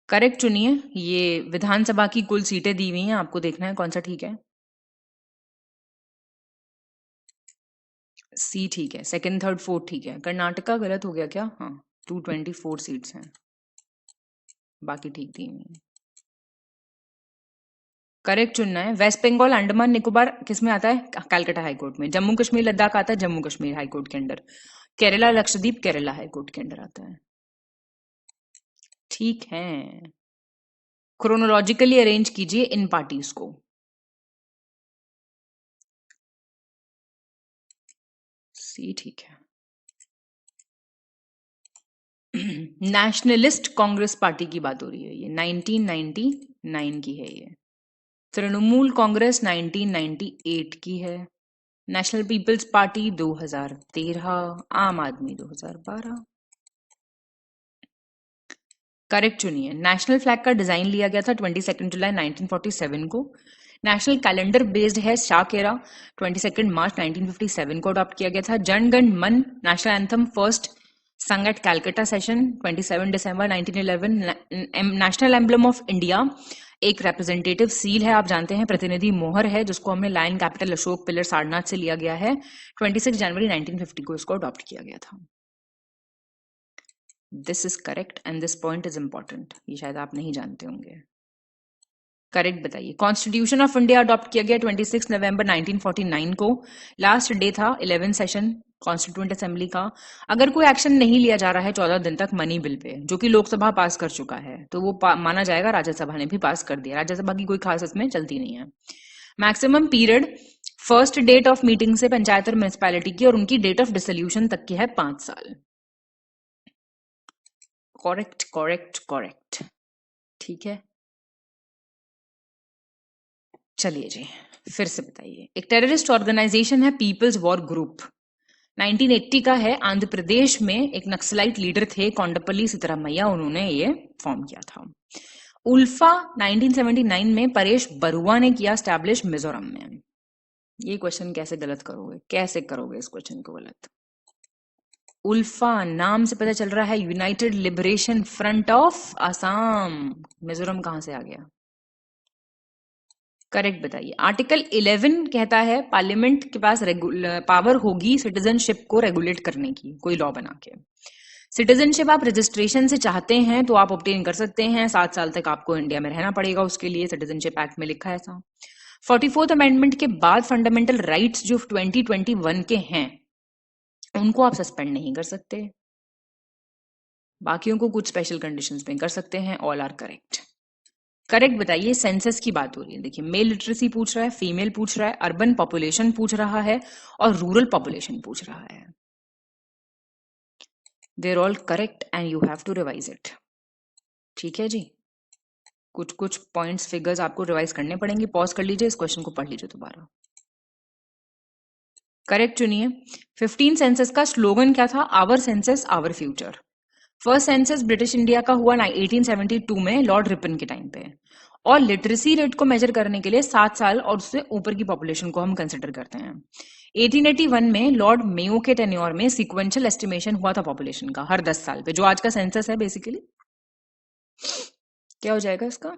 करेक्ट चुनिए। ये विधानसभा की कुल सीटें दी हुई हैं, आपको देखना है कौन सा ठीक है। सी ठीक है, सेकंड थर्ड फोर्थ ठीक है। कर्नाटका गलत हो गया क्या? हाँ, 224 सीट्स हैं, बाकी ठीक दी हुई हैं। करेक्ट चुनना है। वेस्ट बंगाल, अंडमान निकोबार किस में आता है? कलकत्ता हाईकोर्ट में। जम्मू कश्मीर लद्दाख आता है जम्मू कश्मीर हाईकोर्ट के अंडर। केरला लक्षद्वीप केरला हाईकोर्ट के अंडर आता है। ठीक है। क्रोनोलॉजिकली अरेंज कीजिए इन पार्टीज को। सी ठीक है। नेशनलिस्ट कांग्रेस पार्टी की बात हो रही है, ये 1999 की है। ये तृणमूल कांग्रेस 1998 की है। नेशनल पीपल्स पार्टी 2013, आम आदमी 2012। करेक्ट चुनिए। नेशनल फ्लैग का डिजाइन लिया गया था 22 जुलाई 1947 को। नेशनल कैलेंडर बेस्ड है शाकेरा, 22 मार्च 1957 को अडॉप्ट किया गया था। Jana Gana Mana national anthem first sung at Calcutta session 27 December 1911। National emblem of India एक रिप्रेजेंटेटिव सील है, आप जानते हैं, प्रतिनिधि मोहर है, जिसको हमने lion capital Ashok pillar Sarnath से लिया गया है। 26 जनवरी 1950 को इसको अडॉप्ट किया गया था। This is correct and this point is important, ये शायद आप नहीं जानते होंगे। करेक्ट बताइए। कॉन्स्टिट्यूशन ऑफ इंडिया अडॉप्ट किया गया 26 नवंबर 1949 को। लास्ट डे था 11 सेशन कॉन्स्टिट्यूएंट असेंबली का, अगर कोई एक्शन नहीं लिया जा रहा है 14 दिन तक मनी बिल पे, जो कि लोकसभा पास कर चुका है, तो वो माना जाएगा राज्यसभा ने भी पास कर दिया। राज्यसभा की कोई खास इसमें चलती नहीं है। Maximum period first date of meeting से पंचायत और म्यूनिसपैलिटी की और उनकी डेट ऑफ डिसोल्यूशन तक की है 5 साल। करेक्ट करेक्ट करेक्ट, ठीक है। चलिए जी, फिर से बताइए। एक टेररिस्ट ऑर्गेनाइजेशन है पीपल्स वॉर ग्रुप, 1980 का है। आंध्र प्रदेश में एक नक्सलाइट लीडर थे कोंडपल्ली सिद्धरामैया, उन्होंने ये फॉर्म किया था। उल्फा 1979 में परेश बरुआ ने किया स्टैब्लिश मिजोरम में। ये क्वेश्चन कैसे गलत करोगे, कैसे करोगे इस क्वेश्चन को गलत? उल्फा नाम से पता चल रहा है United liberation front of Assam. Mizoram कहां से आ गया? करेक्ट बताइए। आर्टिकल 11 कहता है पार्लियामेंट के पास पावर होगी सिटीजनशिप को रेगुलेट करने की, कोई लॉ बना के। सिटीजनशिप आप रजिस्ट्रेशन से चाहते हैं तो आप ऑब्टेन कर सकते हैं, 7 साल तक आपको इंडिया में रहना पड़ेगा उसके लिए, सिटीजनशिप एक्ट में लिखा है ऐसा। 44th अमेंडमेंट के बाद फंडामेंटल राइट्स जो 2021 के हैं उनको आप सस्पेंड नहीं कर सकते, बाकियों को कुछ स्पेशल कंडीशंस में कर सकते हैं। All are correct. करेक्ट बताइए। सेंसस की बात हो रही है, देखिए मेल लिटरेसी पूछ रहा है, फीमेल पूछ रहा है, अर्बन पॉपुलेशन पूछ रहा है और रूरल पॉपुलेशन पूछ रहा है। There all correct and you have to revise it, ठीक है जी। कुछ कुछ पॉइंट्स फिगर्स आपको रिवाइज करने पड़ेंगे। पॉज कर लीजिए, इस क्वेश्चन को पढ़ लीजिए दोबारा। करेक्ट चुनिए। 15 सेंसस का स्लोगन क्या था? Our census our future. First census British India का हुआ 1872 में लॉर्ड रिपन के टाइम पे, और लिटरेसी रेट को मेजर करने के लिए 7 साल और उससे ऊपर की पॉपुलेशन को हम कंसिडर करते हैं। 1881 में लॉर्ड मेयो के टेन्योर में सीक्वेंशियल एस्टिमेशन हुआ था पॉपुलेशन का हर 10 साल पे, जो आज का सेंसस है बेसिकली। क्या हो जाएगा इसका?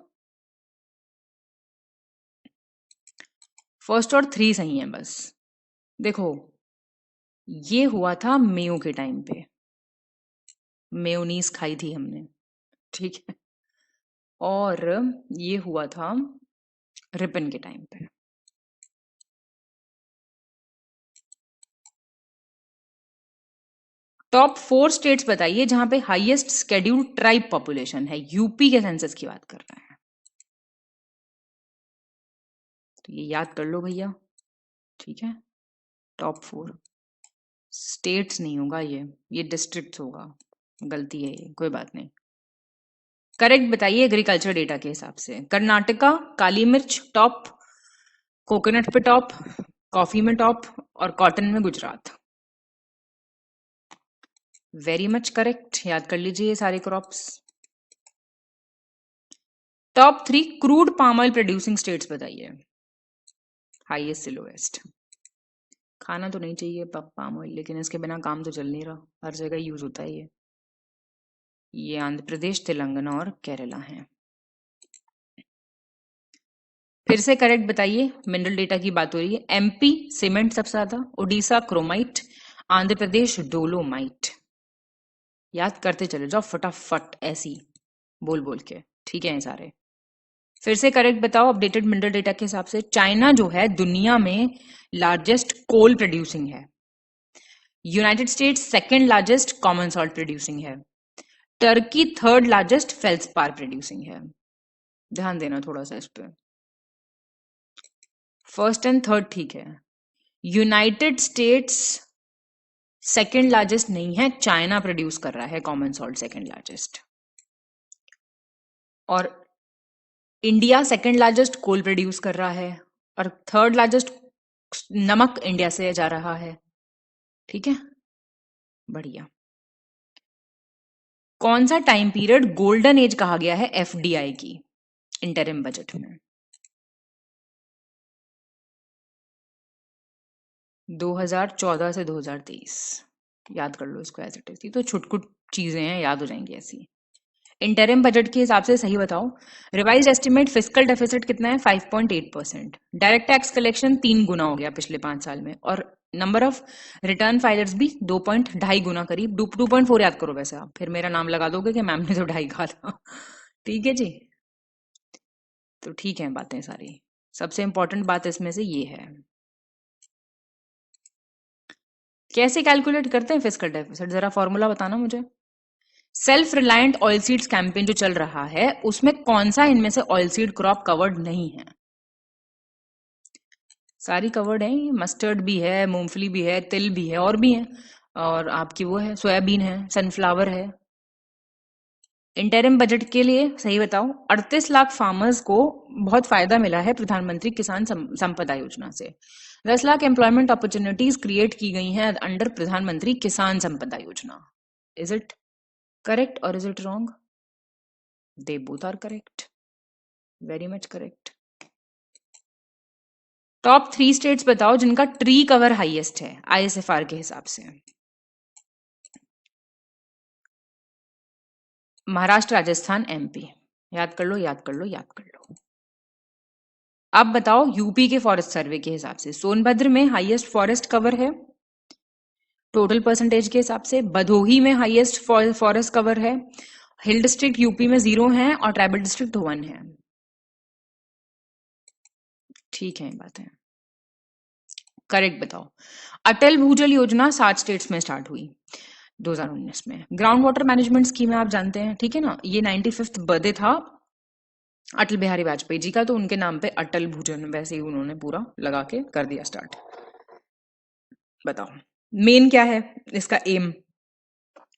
फर्स्ट और 3 सही है बस। देखो ये हुआ था मेयो के टाइम पे, मेयोनीज खाई थी हमने, ठीक है। और ये हुआ था रिपन के टाइम पे। टॉप 4 स्टेट्स बताइए जहां पे हाईएस्ट स्केड्यूल्ड ट्राइब पॉपुलेशन है। यूपी के सेंसस की बात कर रहे हैं, तो ये याद कर लो भैया, ठीक है। टॉप 4 स्टेट्स नहीं होगा, ये डिस्ट्रिक्ट्स होगा, गलती है ये, कोई बात नहीं। करेक्ट बताइए एग्रीकल्चर डेटा के हिसाब से। कर्नाटका काली मिर्च टॉप, कोकोनट पे टॉप, कॉफी में टॉप और कॉटन में गुजरात। वेरी मच करेक्ट, याद कर लीजिए ये सारे crops. Top 3 crude palm oil producing states बताइए, हाईएस्ट से लोएस्ट। खाना तो नहीं चाहिए पाम ऑयल, लेकिन इसके बिना काम तो चल नहीं रहा, हर जगह यूज होता है ये आंध्र प्रदेश, तेलंगाना और केरला है। फिर से करेक्ट बताइए। मिनरल डेटा की बात हो रही है। एमपी सीमेंट सबसे ज्यादा, उड़ीसा क्रोमाइट, आंध्र प्रदेश डोलोमाइट। याद करते चले जाओ फटाफट ऐसी बोल बोल के, ठीक है ये सारे। फिर से करेक्ट बताओ अपडेटेड मिनरल डेटा के हिसाब से। चाइना जो है दुनिया में लार्जेस्ट कोल प्रोड्यूसिंग है, United States second largest common salt producing है, Turkey third largest feldspar producing है। ध्यान देना थोड़ा सा इस पे, फर्स्ट एंड थर्ड ठीक है। यूनाइटेड स्टेट्स सेकंड लार्जेस्ट नहीं है, चाइना प्रोड्यूस कर रहा है कॉमन सॉल्ट सेकंड लार्जेस्ट, और India second largest coal produce कर रहा है, और थर्ड लार्जेस्ट नमक इंडिया से जा रहा है, ठीक है। बढ़िया। कौन सा टाइम पीरियड गोल्डन एज कहा गया है एफडीआई की इंटरिम बजट में? 2014 से 2023, याद कर लो इसको एज इट इज। तो छुटकुट चीजें हैं, याद हो जाएंगी ऐसी। इंटरिम बजट के हिसाब से सही बताओ। रिवाइज एस्टिमेट फिस्कल डेफिसिट कितना है? 5.8%। डायरेक्ट टैक्स कलेक्शन 3 गुना हो गया पिछले 5 साल में, और नंबर ऑफ रिटर्न फाइलर्स भी 2.2 गुना करीब, 2.4 याद करो वैसे आप, फिर मेरा नाम लगा दोगे कि मैम ने तो 2.5 कहा था, ठीक है जी। तो ठीक है बातें सारी, सबसे इंपॉर्टेंट बात इसमें से ये है। कैसे कैलकुलेट करते हैं फिस्कल डेफिसिट, जरा फॉर्मूला बताना मुझे। Self reliant oil seeds campaign जो चल रहा है उसमें कौन सा इनमें से ऑयल सीड क्रॉप कवर्ड नहीं है? सारी कवर्ड है, मस्टर्ड भी है, मूंगफली भी है, तिल भी है, और भी है, और आपकी वो है सोयाबीन है, सनफ्लावर है। इंटरिम बजट के लिए सही बताओ, 38 लाख फार्मर्स को बहुत फायदा मिला है प्रधानमंत्री किसान संपदा योजना से। 10 लाख एम्प्लॉयमेंट अपॉर्चुनिटीज क्रिएट की गई हैं अंडर प्रधानमंत्री किसान संपदा योजना। इज इट करेक्ट और is it wrong? They both are correct, very much correct. Top 3 states बताओ जिनका ट्री कवर हाईएस्ट है आईएसएफआर के हिसाब से। महाराष्ट्र, राजस्थान, एमपी। याद कर लो, याद कर लो, याद कर लो। अब बताओ यूपी के फॉरेस्ट सर्वे के हिसाब से सोनभद्र में हाईएस्ट फॉरेस्ट कवर है टोटल परसेंटेज के हिसाब से, भदोही में हाईएस्ट फॉरेस्ट कवर है, हिल डिस्ट्रिक्ट यूपी में 0 है और ट्राइबल डिस्ट्रिक्ट 1 है। ठीक है, बात है, करेक्ट बताओ। अटल भूजल योजना 7 स्टेट्स में स्टार्ट हुई 2019 में। ग्राउंड वाटर मैनेजमेंट स्कीम आप जानते हैं, ठीक है ना, ये 95th बर्थडे था अटल बिहारी वाजपेयी जी का, तो उनके नाम पे अटल भूजल वैसे ही उन्होंने पूरा लगा के कर दिया स्टार्ट। बताओ मेन क्या है इसका एम?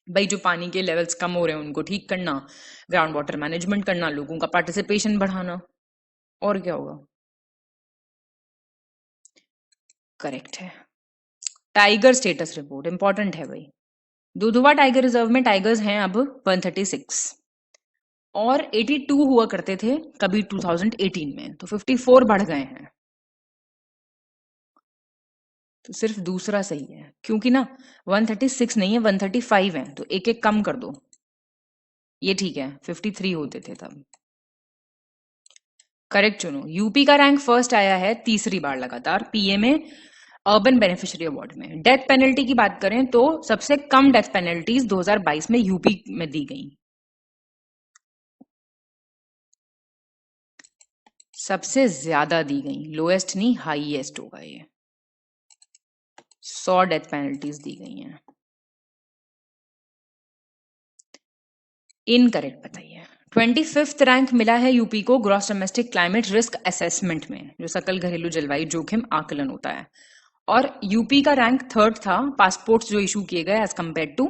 भाई जो पानी के लेवल्स कम हो रहे हैं उनको ठीक करना, ग्राउंड वाटर मैनेजमेंट करना, लोगों का पार्टिसिपेशन बढ़ाना, और क्या होगा? करेक्ट है। टाइगर स्टेटस रिपोर्ट इंपॉर्टेंट है भाई। दुधवा टाइगर रिजर्व में टाइगर्स हैं अब 136 और 82 हुआ करते थे कभी 2018 में, तो 54 बढ़ गए हैं। तो सिर्फ दूसरा सही है, क्योंकि ना 136 नहीं है 135 है, तो एक एक कम कर दो, ये ठीक है, 53 होते थे तब। करेक्ट चुनो। यूपी का रैंक फर्स्ट आया है तीसरी बार लगातार पीए में अर्बन बेनिफिशियरी अवार्ड में। डेथ पेनल्टी की बात करें तो सबसे कम डेथ पेनल्टीज 2022 में यूपी में दी गई, सबसे ज्यादा दी गई, लोएस्ट नहीं हाईएस्ट होगा ये, 100 डेथ पेनल्टीज दी गई हैं। इनकरेक्ट बताइए। 25th रैंक मिला है यूपी को gross domestic climate risk assessment में, जो सकल घरेलू जलवायु जोखिम आकलन होता है, और यूपी का रैंक 3rd था पासपोर्ट्स जो इशू किए गए as compare to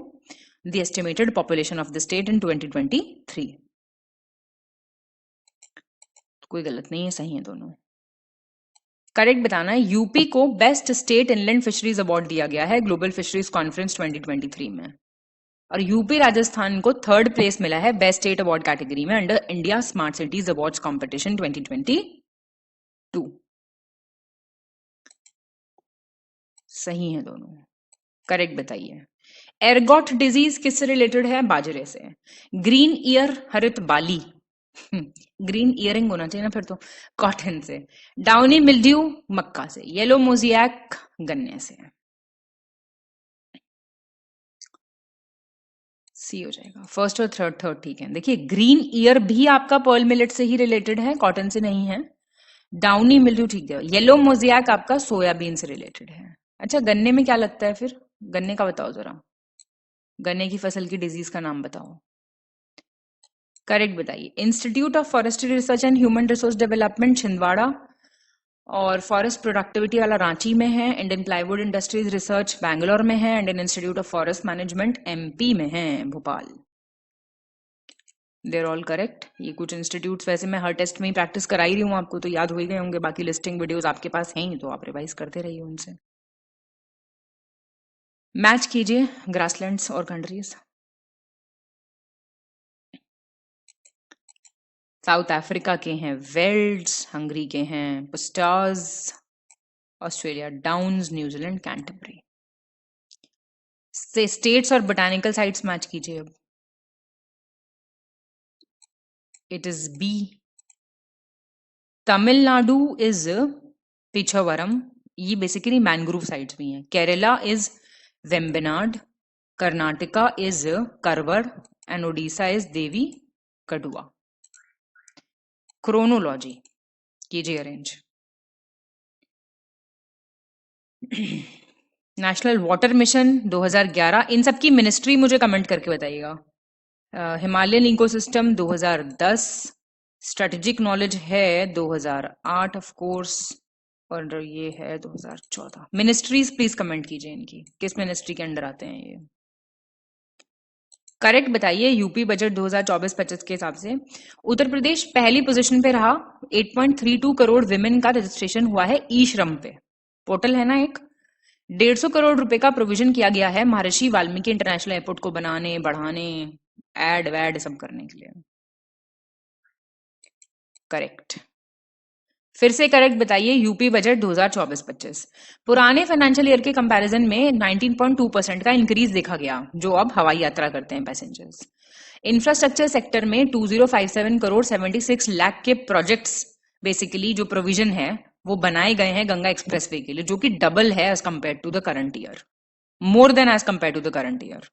the estimated population of the state in 2023। कोई गलत नहीं है, सही है दोनों। करेक्ट बताना है। यूपी को best state inland fisheries award दिया गया है ग्लोबल फिशरीज कॉन्फ्रेंस 2023 में, और यूपी राजस्थान को 3rd प्लेस मिला है बेस्ट स्टेट अवार्ड कैटेगरी में under India smart cities awards competition 2022। सही है दोनों, करेक्ट बताइए। एरगॉट डिजीज किससे रिलेटेड है? बाजरे से। ग्रीन ईयर हरित बाली ग्रीन ईयरिंग होना चाहिए ना फिर तो, कॉटन से। डाउनी मिल्ड्यू मक्का से। येलो मोजियाक गन्ने से। सी हो जाएगा, फर्स्ट और थर्ड ठीक है। देखिए ग्रीन ईयर भी आपका पर्ल मिलेट से ही रिलेटेड है, कॉटन से नहीं है। डाउनी मिल्ड्यू ठीक है। येलो मोजियाक आपका सोयाबीन से रिलेटेड है। अच्छा गन्ने में क्या लगता है फिर? गन्ने का बताओ जरा, गन्ने की फसल की डिजीज का नाम बताओ। करेक्ट बताइए। Institute of forestry research and human resource development Chhindwara, और फॉरेस्ट प्रोडक्टिविटी वाला रांची में है। Indian plywood industries research Bangalore में है। Indian institute of forest management MP में है, भोपाल। देर ऑल करेक्ट। ये कुछ इंस्टीट्यूट्स वैसे मैं हर टेस्ट में ही प्रैक्टिस करा ही रही हूँ आपको, तो याद हो ही गए होंगे। बाकी लिस्टिंग वीडियोस आपके पास हैं ही, तो आप रिवाइज करते रहिए उनसे। मैच कीजिए ग्रासलैंड्स और कंट्रीज। साउथ अफ्रीका के हैं वेल्ड्स, हंगरी के हैं pusztas, Australia downs, New Zealand Canterbury. से स्टेट्स और बोटानिकल साइट्स मैच कीजिए अब। It is B, Tamil Nadu is Pichavaram, ये बेसिकली मैंग्रोव साइट्स भी हैं। Kerala is Vembanad, Karnataka is Karwar, and Odisha is Devi Katua. Chronology कीजिए अरेंज। नेशनल वाटर मिशन 2011, इन सब की मिनिस्ट्री मुझे कमेंट करके बताइएगा। हिमालयन इकोसिस्टम 2010, स्ट्रेटेजिक नॉलेज है 2008 ऑफ कोर्स, और ये है 2014। मिनिस्ट्रीज प्लीज कमेंट कीजिए इनकी, किस मिनिस्ट्री के अंडर आते हैं ये। करेक्ट बताइए। यूपी बजट 2024-25 के हिसाब से उत्तर प्रदेश पहली पोजीशन पे रहा। 8.32 करोड़ विमेन का रजिस्ट्रेशन हुआ है ई श्रम पे, पोर्टल है ना एक। 150 करोड़ रुपए का प्रोविजन किया गया है महर्षि वाल्मीकि इंटरनेशनल एयरपोर्ट को बनाने, बढ़ाने, एड वैड सब करने के लिए। करेक्ट। फिर से करेक्ट बताइए। यूपी बजट 2024-25 पुराने फाइनेंशियल ईयर के कंपैरिजन में 19.2% का इंक्रीज देखा गया, जो अब हवाई यात्रा करते हैं पैसेंजर्स। इंफ्रास्ट्रक्चर सेक्टर में 2057 करोड़ 76 लाख के प्रोजेक्ट्स, बेसिकली जो प्रोविजन है वो बनाए गए हैं गंगा एक्सप्रेसवे के लिए, जो कि डबल है as compare to the current year, more than as compare to the current year.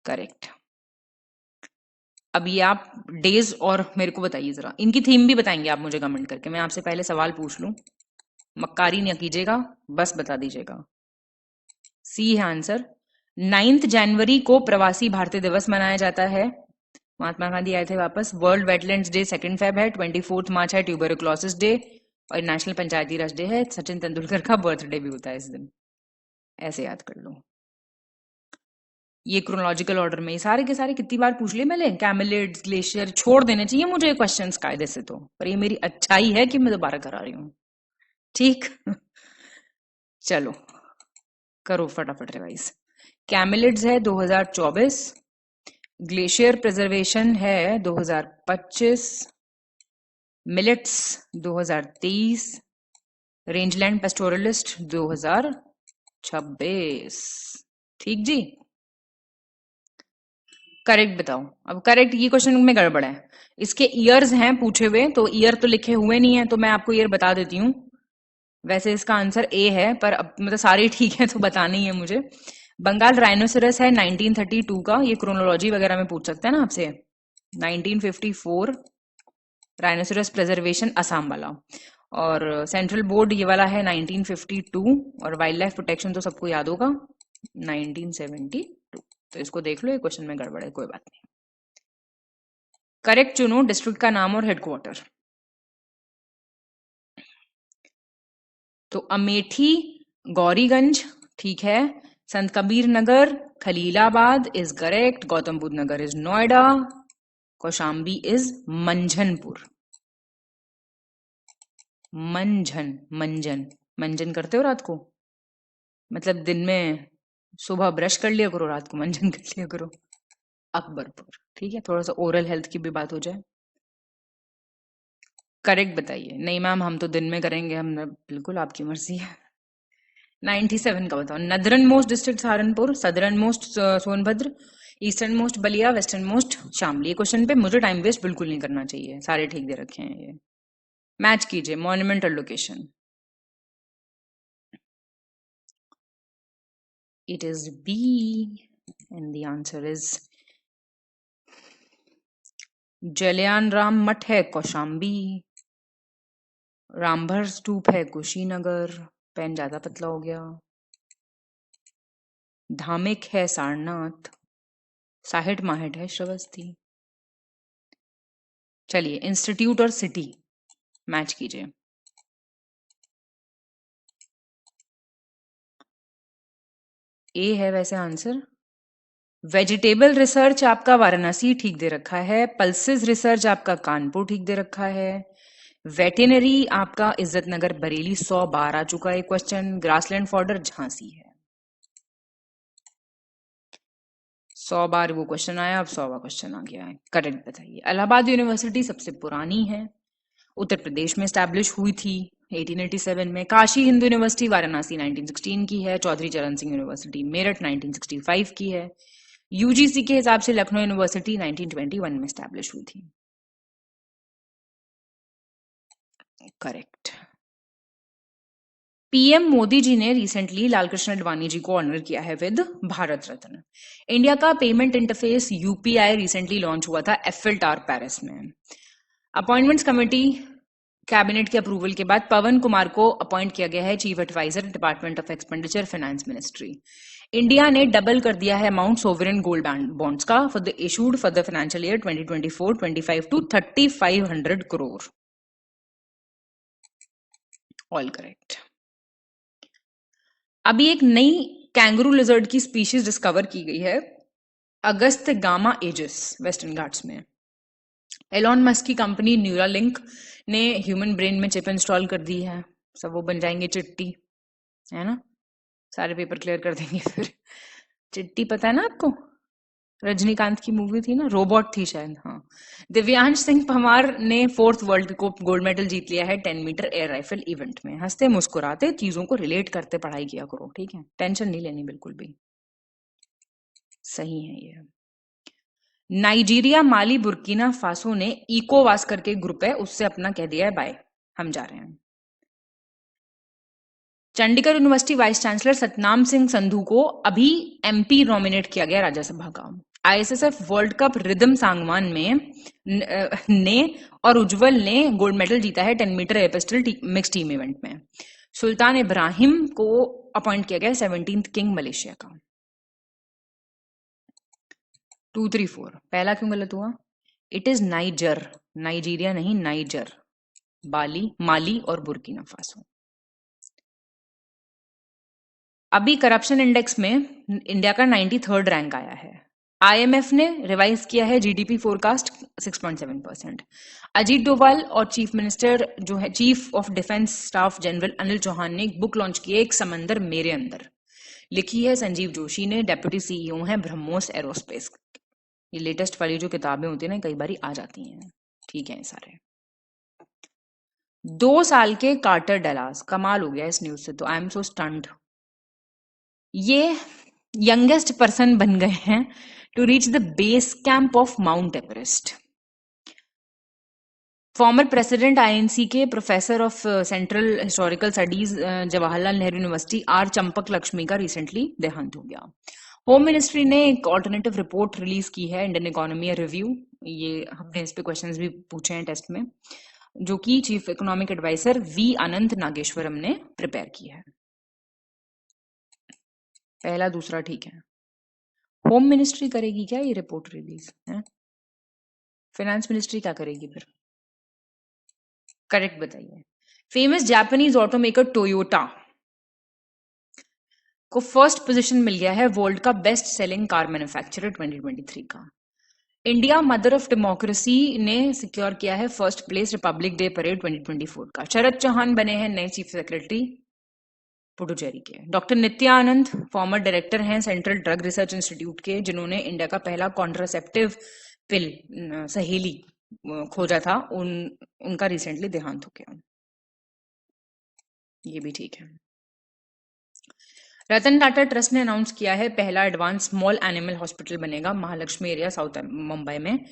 Correct. अब ये आप डेज और मेरे को बताइए जरा, इनकी थीम भी बताएंगे आप मुझे कमेंट करके। मैं आपसे पहले सवाल पूछ लूं, मक्कारी नहीं कीजिएगा, बस बता दीजिएगा। सी है आंसर। 9 जनवरी को प्रवासी भारतीय दिवस मनाया जाता है, महात्मा गांधी आए थे वापस। वर्ल्ड वेटलैंड्स डे 2 फेब है। 24 मार्च है ट्यूबरक्लोसिस डे, और नेशनल पंचायती राज डे है। सचिन तेंदुलकर का बर्थडे भी होता है इस दिन, ऐसे याद कर लो। ये क्रोनोलॉजिकल ऑर्डर में, ये सारे के सारे कितनी बार पूछ लिए मैंने। कैमिलिड्स, ग्लेशियर छोड़ देने चाहिए मुझे क्वेश्चंस कायदे से तो, पर ये मेरी अच्छाई है कि मैं दोबारा करा रही हूँ। ठीक चलो करो फटाफट रिवाइज। कैमिलिड्स है 2024, ग्लेशियर प्रिजर्वेशन है 2025, मिलेट्स 2023, रेंजलैंड पेस्टोरलिस्ट 2026। ठीक जी। करेक्ट बताओ। अब करेक्ट, ये क्वेश्चन में गड़बड़ है। इसके ईयर्स हैं पूछे हुए, तो ईयर तो लिखे हुए नहीं है, तो मैं आपको ईयर बता देती हूँ। वैसे इसका आंसर ए है, पर अब मतलब सारे ठीक है तो बताना ही है मुझे। बंगाल राइनोसरस है 1932 का, ये क्रोनोलॉजी वगैरह में पूछ सकते हैं ना आपसे। 1954 राइनोसरस प्रिजर्वेशन असम वाला, और सेंट्रल बोर्ड ये वाला है 1952, और वाइल्ड लाइफ प्रोटेक्शन तो सबको याद होगा 1972। तो इसको देख लो, ये क्वेश्चन में गड़बड़ है, कोई बात नहीं। करेक्ट चुनो डिस्ट्रिक्ट का नाम और हेडक्वार्टर। तो अमेठी, गौरीगंज, ठीक है। Sant Kabir Nagar, Khalilabad is correct. Gautam Buddha Nagar is Noida. Kaushambi is Manjhanpur. मंझन मंजन करते हो रात को, मतलब दिन में सुबह ब्रश कर लिया करो, रात को मंजन कर लिया करो। अकबरपुर, ठीक है, थोड़ा सा ओरल हेल्थ की भी बात हो जाए। करेक्ट बताइए। नहीं मैम, हम तो दिन में करेंगे, हम बिल्कुल आपकी मर्जी है। 97 का बताओ। नदरन most district Saharanpur, southern most Sonbhadra, eastern most Ballia, western most Shamli. Question पे मुझे टाइम वेस्ट बिल्कुल नहीं करना चाहिए, सारे ठीक दे रखे हैं ये। मैच कीजिए monumental location. It is B, and the answer is Jalian Ram Math है कौशाम्बी, रामभर स्तूप है कुशीनगर, पेन ज्यादा पतला हो गया। धामिक है सारनाथ, साहिट माहिट है श्रावस्ती। चलिए इंस्टीट्यूट और सिटी मैच कीजिए। ए है वैसे आंसर। वेजिटेबल रिसर्च आपका वाराणसी ठीक दे रखा है। पल्सेस रिसर्च आपका कानपुर ठीक दे रखा है। वेटेनरी आपका इज्जत नगर बरेली 100 बार आ चुका है क्वेश्चन। ग्रासलैंड फॉर्डर झांसी है, 100 बार वो क्वेश्चन आया, अब 100वां क्वेश्चन आ गया है। करेक्ट बताइए। इलाहाबाद यूनिवर्सिटी सबसे पुरानी है, उत्तर प्रदेश में स्टैब्लिश हुई थी 1887 में। काशी हिंदू यूनिवर्सिटी वाराणसी 1916 की है। चौधरी चरण सिंह यूनिवर्सिटी मेरठ 1965 की है। यूजीसी के हिसाब से लखनऊ यूनिवर्सिटी 1921 में स्टैब्लिश हुई थी। करेक्ट। पीएम मोदी जी ने रिसेंटली लालकृष्ण अडवाणी जी को ऑनर किया है विद भारत रत्न। इंडिया का payment interface UPI recently launch हुआ था एफिल टावर पेरिस में। अपॉइंटमेंट्स कमेटी कैबिनेट के अप्रूवल के बाद पवन कुमार को अपॉइंट किया गया है chief advisor department of expenditure finance ministry. India ने डबल कर दिया है अमाउंट सोवरेन गोल्ड बॉन्ड्स का for the issued for the financial year 2024-25 to 3500 crore. All correct. अभी एक नई कैंगरू लिजर्ड की स्पीशीज डिस्कवर की गई है अगस्त गामा एजिस वेस्टर्न घाट्स में। एलॉन मस्क की कंपनी न्यूरालिंक ने ह्यूमन ब्रेन में चिप इंस्टॉल कर दी है, सब वो बन जाएंगे चिट्टी, है ना, सारे पेपर क्लियर कर देंगे फिर। चिट्टी पता है ना आपको, रजनीकांत की मूवी थी ना, रोबोट थी शायद। हाँ, दिव्यांश सिंह परमार ने 4th world cup gold medal जीत लिया है 10 मीटर एयर राइफल इवेंट में। हंसते मुस्कुराते चीजों को रिलेट करते पढ़ाई किया करो, ठीक है, टेंशन नहीं लेनी बिल्कुल भी। सही है ये। नाइजीरिया, माली, बुर्किना फासो ने इकोवास करके ग्रुप है, उससे अपना कह दिया है बाय, हम जा रहे हैं। Chandigarh university vice chancellor Satnam Singh Sandhu को अभी एमपी नॉमिनेट किया गया राज्यसभा का। ISSF world cup rhythm Sangwan में ने और उज्जवल ने गोल्ड मेडल जीता है 10 metre air pistol mix team event में। सुल्तान इब्राहिम को अपॉइंट किया गया 17th किंग मलेशिया का। 2, 3, 4 पहला क्यों गलत हुआ? इट इज नाइजर, नाइजीरिया नहीं, नाइजर, बाली, माली और बुर्किना फासो। अभी करप्शन इंडेक्स में इंडिया का 93rd रैंक आया है। आईएमएफ ने रिवाइज किया है जीडीपी फोरकास्ट 6.7%। अजीत डोभाल और चीफ मिनिस्टर जो है chief of defence staff general Anil Chauhan ने एक बुक लॉन्च की है, एक समंदर मेरे अंदर, लिखी है संजीव जोशी ने, डेप्यूटी सीईओ हैं ब्रह्मोस एरोस्पेस। ये लेटेस्ट वाली जो किताबें होती है ना, कई बार आ जाती हैं, ठीक है। ये सारे 2 साल के कार्टर डलास, कमाल हो गया इस न्यूज से तो, आई एम सो स्टन्ड। ये यंगेस्ट पर्सन बन गए हैं to reach the base camp of mount Everest. Former president INC के professor of central historical studies Jawaharlal Nehru university R Champakalakshmi का रिसेंटली देहांत हो गया। होम मिनिस्ट्री ने एक ऑल्टरनेटिव रिपोर्ट रिलीज की है, इंडियन इकोनॉमी रिव्यू, ये हमने इस पे क्वेश्चंस भी पूछे हैं टेस्ट में, जो कि चीफ इकोनॉमिक एडवाइजर वी अनंत नागेश्वरम ने प्रिपेयर की है। पहला दूसरा ठीक है। होम मिनिस्ट्री करेगी क्या ये रिपोर्ट रिलीज है? फाइनेंस मिनिस्ट्री क्या करेगी फिर? करेक्ट बताइए। फेमस जापानीज ऑटोमेकर टोयोटा को फर्स्ट पोजीशन मिल गया है वर्ल्ड का बेस्ट सेलिंग कार मैन्युफैक्चरर 2023 का। इंडिया मदर ऑफ डेमोक्रेसी ने सिक्योर किया है first place Republic day parade 2024 का। शरद चौहान बने हैं नए चीफ सेक्रेटरी पुडुचेरी के। डॉक्टर नित्यानंद फॉर्मर डायरेक्टर हैं सेंट्रल ड्रग रिसर्च इंस्टीट्यूट के, जिन्होंने इंडिया का पहला कॉन्ट्रासेप्टिव पिल सहेली खोजा था, उनका रिसेंटली देहांत हो गया। ये भी ठीक है। रतन टाटा ट्रस्ट ने अनाउंस किया है पहला एडवांस स्मॉल एनिमल हॉस्पिटल बनेगा महालक्ष्मी एरिया साउथ मुंबई में।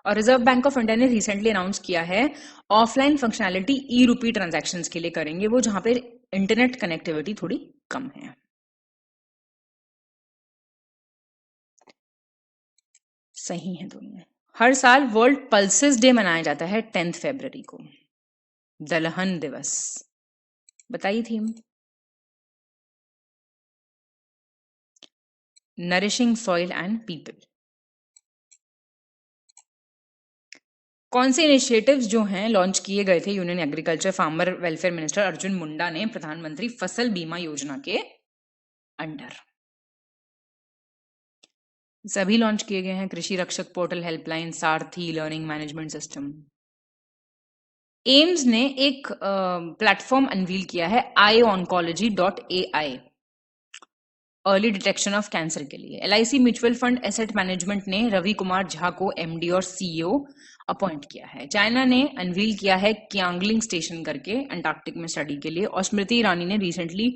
और रिजर्व बैंक ऑफ इंडिया ने रिसेंटली अनाउंस किया है ऑफलाइन फंक्शनैलिटी ई रूपी ट्रांजैक्शंस के लिए करेंगे वो, जहां पे इंटरनेट कनेक्टिविटी थोड़ी कम है। सही है दोनों। हर साल वर्ल्ड पल्सेस डे मनाया जाता है 10 फरवरी को, दलहन दिवस। बताइए theme. Nourishing soil and people. कौन से इनिशिएटिव्स जो हैं लॉन्च किए गए थे union agriculture farmer welfare minister Arjun Munda ने प्रधानमंत्री फसल बीमा योजना के अंडर? सभी लॉन्च किए गए हैं, कृषि रक्षक पोर्टल, हेल्पलाइन, सारथी, लर्निंग मैनेजमेंट सिस्टम। एम्स ने एक प्लेटफॉर्म अनवील किया है iOncology.ai, early detection of cancer के लिए। LIC mutual fund asset management ने रवि कुमार झा को एमडी और सीईओ अपॉइंट किया है। चाइना ने अनवील किया है क्यांगलिंग स्टेशन करके अंटार्कटिक में स्टडी के लिए। और स्मृति ईरानी ने रिसेंटली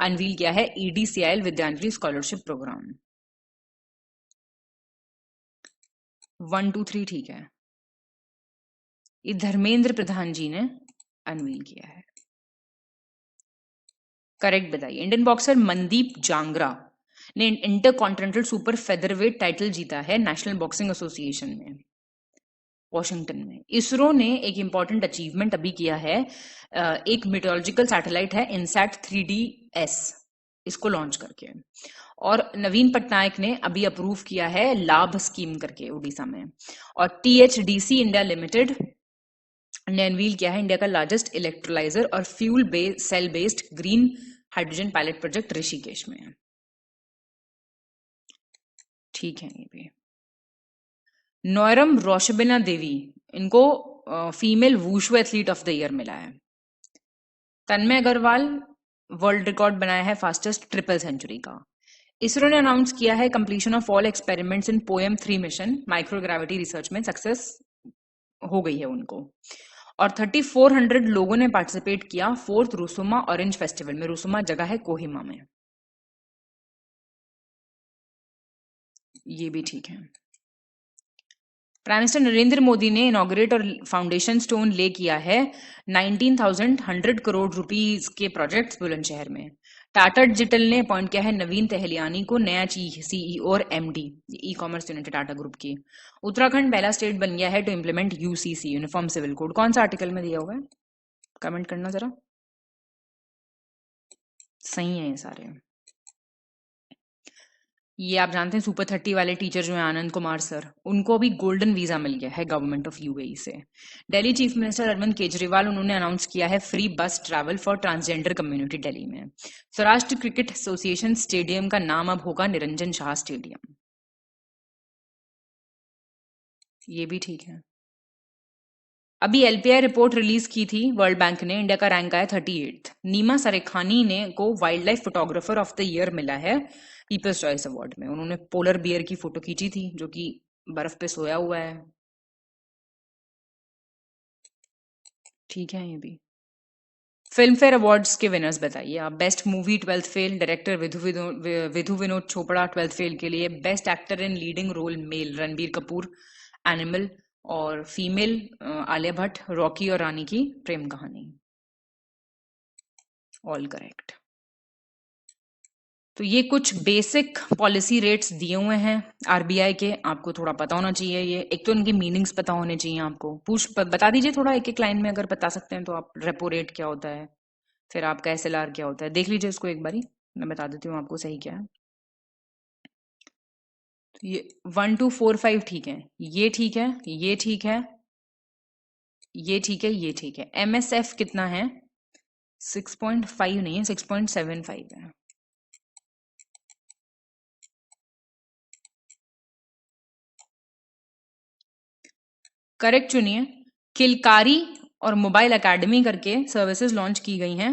अनवील किया है ईडीसीआईएल विद्यांजलि स्कॉलरशिप प्रोग्राम। 1, 2, 3 ठीक है। ये धर्मेंद्र प्रधान जी ने अनवील किया है। करेक्ट बताइए। इंडियन बॉक्सर मनदीप जांगरा ने inter continental super featherweight title जीता है नेशनल बॉक्सिंग एसोसिएशन में। वॉशिंगटन में। इसरो ने एक इंपॉर्टेंट अचीवमेंट अभी किया है, एक मीटोलॉजिकल सैटेलाइट है इनसैट 3DS, इसको लॉन्च करके। और नवीन पटनायक ने अभी अप्रूव किया है लाभ स्कीम करके उड़ीसा में। और THDC इंडिया लिमिटेड ने अनवील किया है इंडिया का लार्जेस्ट इलेक्ट्रोलाइजर और fuel cell based green hydrogen pilot project Rishikesh में। ठीक है। ये भी नोयरम रोशबिना देवी, इनको female wushu athlete of the year मिला है। तन्मय अग्रवाल वर्ल्ड रिकॉर्ड बनाया है फास्टेस्ट ट्रिपल सेंचुरी का। इसरो ने अनाउंस किया है completion of all experiments in poem 3 mission, microgravity research में सक्सेस हो गई है उनको। और 3400 लोगों ने पार्टिसिपेट किया 4th रुसुमा ऑरेंज फेस्टिवल में। रुसुमा जगह है कोहिमा में। ये भी ठीक है। प्राइम मिनिस्टर नरेंद्र मोदी ने इनॉग्रेट और फाउंडेशन स्टोन ले किया है 19,100 करोड़ रुपीस के प्रोजेक्ट्स बुलंदशहर में। टाटा डिजिटल ने अपॉइंट किया है नवीन तहलियानी को नया CEO और MD, e commerce unit Tata group की। उत्तराखंड पहला स्टेट बन गया है to implement UCC, uniform civil code. कौन सा आर्टिकल में दिया हुआ है, कमेंट करना जरा। सही है ये सारे। ये आप जानते हैं सुपर 30 वाले टीचर जो है आनंद कुमार सर, उनको अभी गोल्डन वीजा मिल गया है गवर्नमेंट ऑफ UAE से। दिल्ली चीफ मिनिस्टर अरविंद केजरीवाल, उन्होंने अनाउंस किया है फ्री बस travel for transgender community Delhi में। सौराष्ट्र क्रिकेट एसोसिएशन स्टेडियम का नाम अब होगा निरंजन शाह स्टेडियम। ये भी ठीक है। अभी LPI रिपोर्ट रिलीज की थी वर्ल्ड बैंक ने, इंडिया का रैंक आया 38th। नीमा सरेखानी ने को wild life photographer of the year मिला है पीपल्स चॉइस अवार्ड में। उन्होंने पोलर बियर की फोटो खींची थी जो कि बर्फ पे सोया हुआ है। ठीक है। ये भी फिल्म फेयर अवार्ड्स के विनर्स बताइए आप। Best movie 12th fail, director Vidhu Vinod Chopra 12th fail के लिए। Best actor in leading role male Ranbir Kapoor Animal, और female Alia Bhatt Rocky Aur Rani Ki Prem Kahani. All correct. तो ये कुछ बेसिक पॉलिसी रेट्स दिए हुए हैं RBI के, आपको थोड़ा पता होना चाहिए। ये एक तो इनके मीनिंग्स पता होने चाहिए आपको। बता दीजिए थोड़ा एक एक लाइन में, अगर बता सकते हैं तो आप। रेपो रेट क्या होता है, फिर आपका SLR क्या होता है, देख लीजिए इसको एक बारी, मैं बता देती हूँ आपको सही क्या है। तो ये 1 2 4 5 ठीक है, ये ठीक है, ये ठीक है, ये ठीक है, ये ठीक है। MSF कितना है, 6.5 नहीं है, 6.75 है। करेक्ट चुनिए। किलकारी और मोबाइल एकेडमी करके सर्विसेज लॉन्च की गई हैं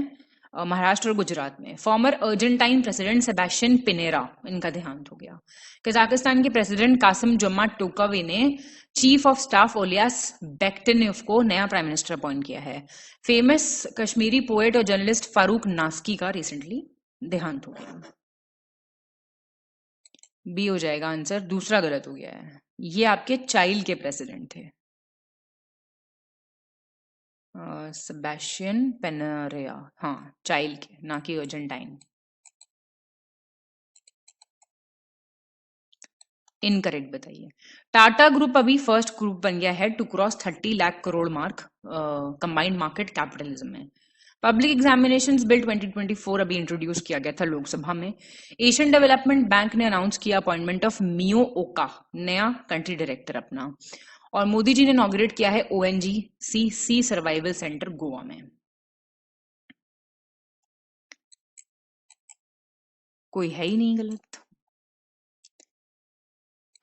महाराष्ट्र और गुजरात में। Farmer Argentine president Sebastian Pinera, इनका देहांत हो गया। कजाकिस्तान के प्रेसिडेंट कासिम जोमात टोकावे ने चीफ ऑफ स्टाफ ओलियास बेक्टेनियव को नया प्राइम मिनिस्टर अपॉइंट किया है। फेमस कश्मीरी पोएट और जर्नलिस्ट फारूक नास्की का रिसेंटली देहांत हो गया। बी हो जाएगा आंसर, दूसरा गलत हो गया है। ये आपके चाइल्ड के प्रेसिडेंट थे, सेबेस्टियन पेनरेरा। हाँ, चाइल्ड के, ना कि अर्जेंटाइन। इनकरेक्ट बताइए। टाटा ग्रुप अभी फर्स्ट ग्रुप बन गया है to cross 30 lakh crore mark combined market capitalism में। पब्लिक एग्जामिनेशंस बिल 2024 अभी इंट्रोड्यूस किया गया था लोकसभा में। एशियन डेवलपमेंट बैंक ने अनाउंस किया अपॉइंटमेंट ऑफ मियो ओका, नया कंट्री डायरेक्टर अपना। और मोदी जी ने इनॉग्रेट किया है ONGC सी सर्वाइवल सेंटर गोवा में। कोई है ही नहीं गलत।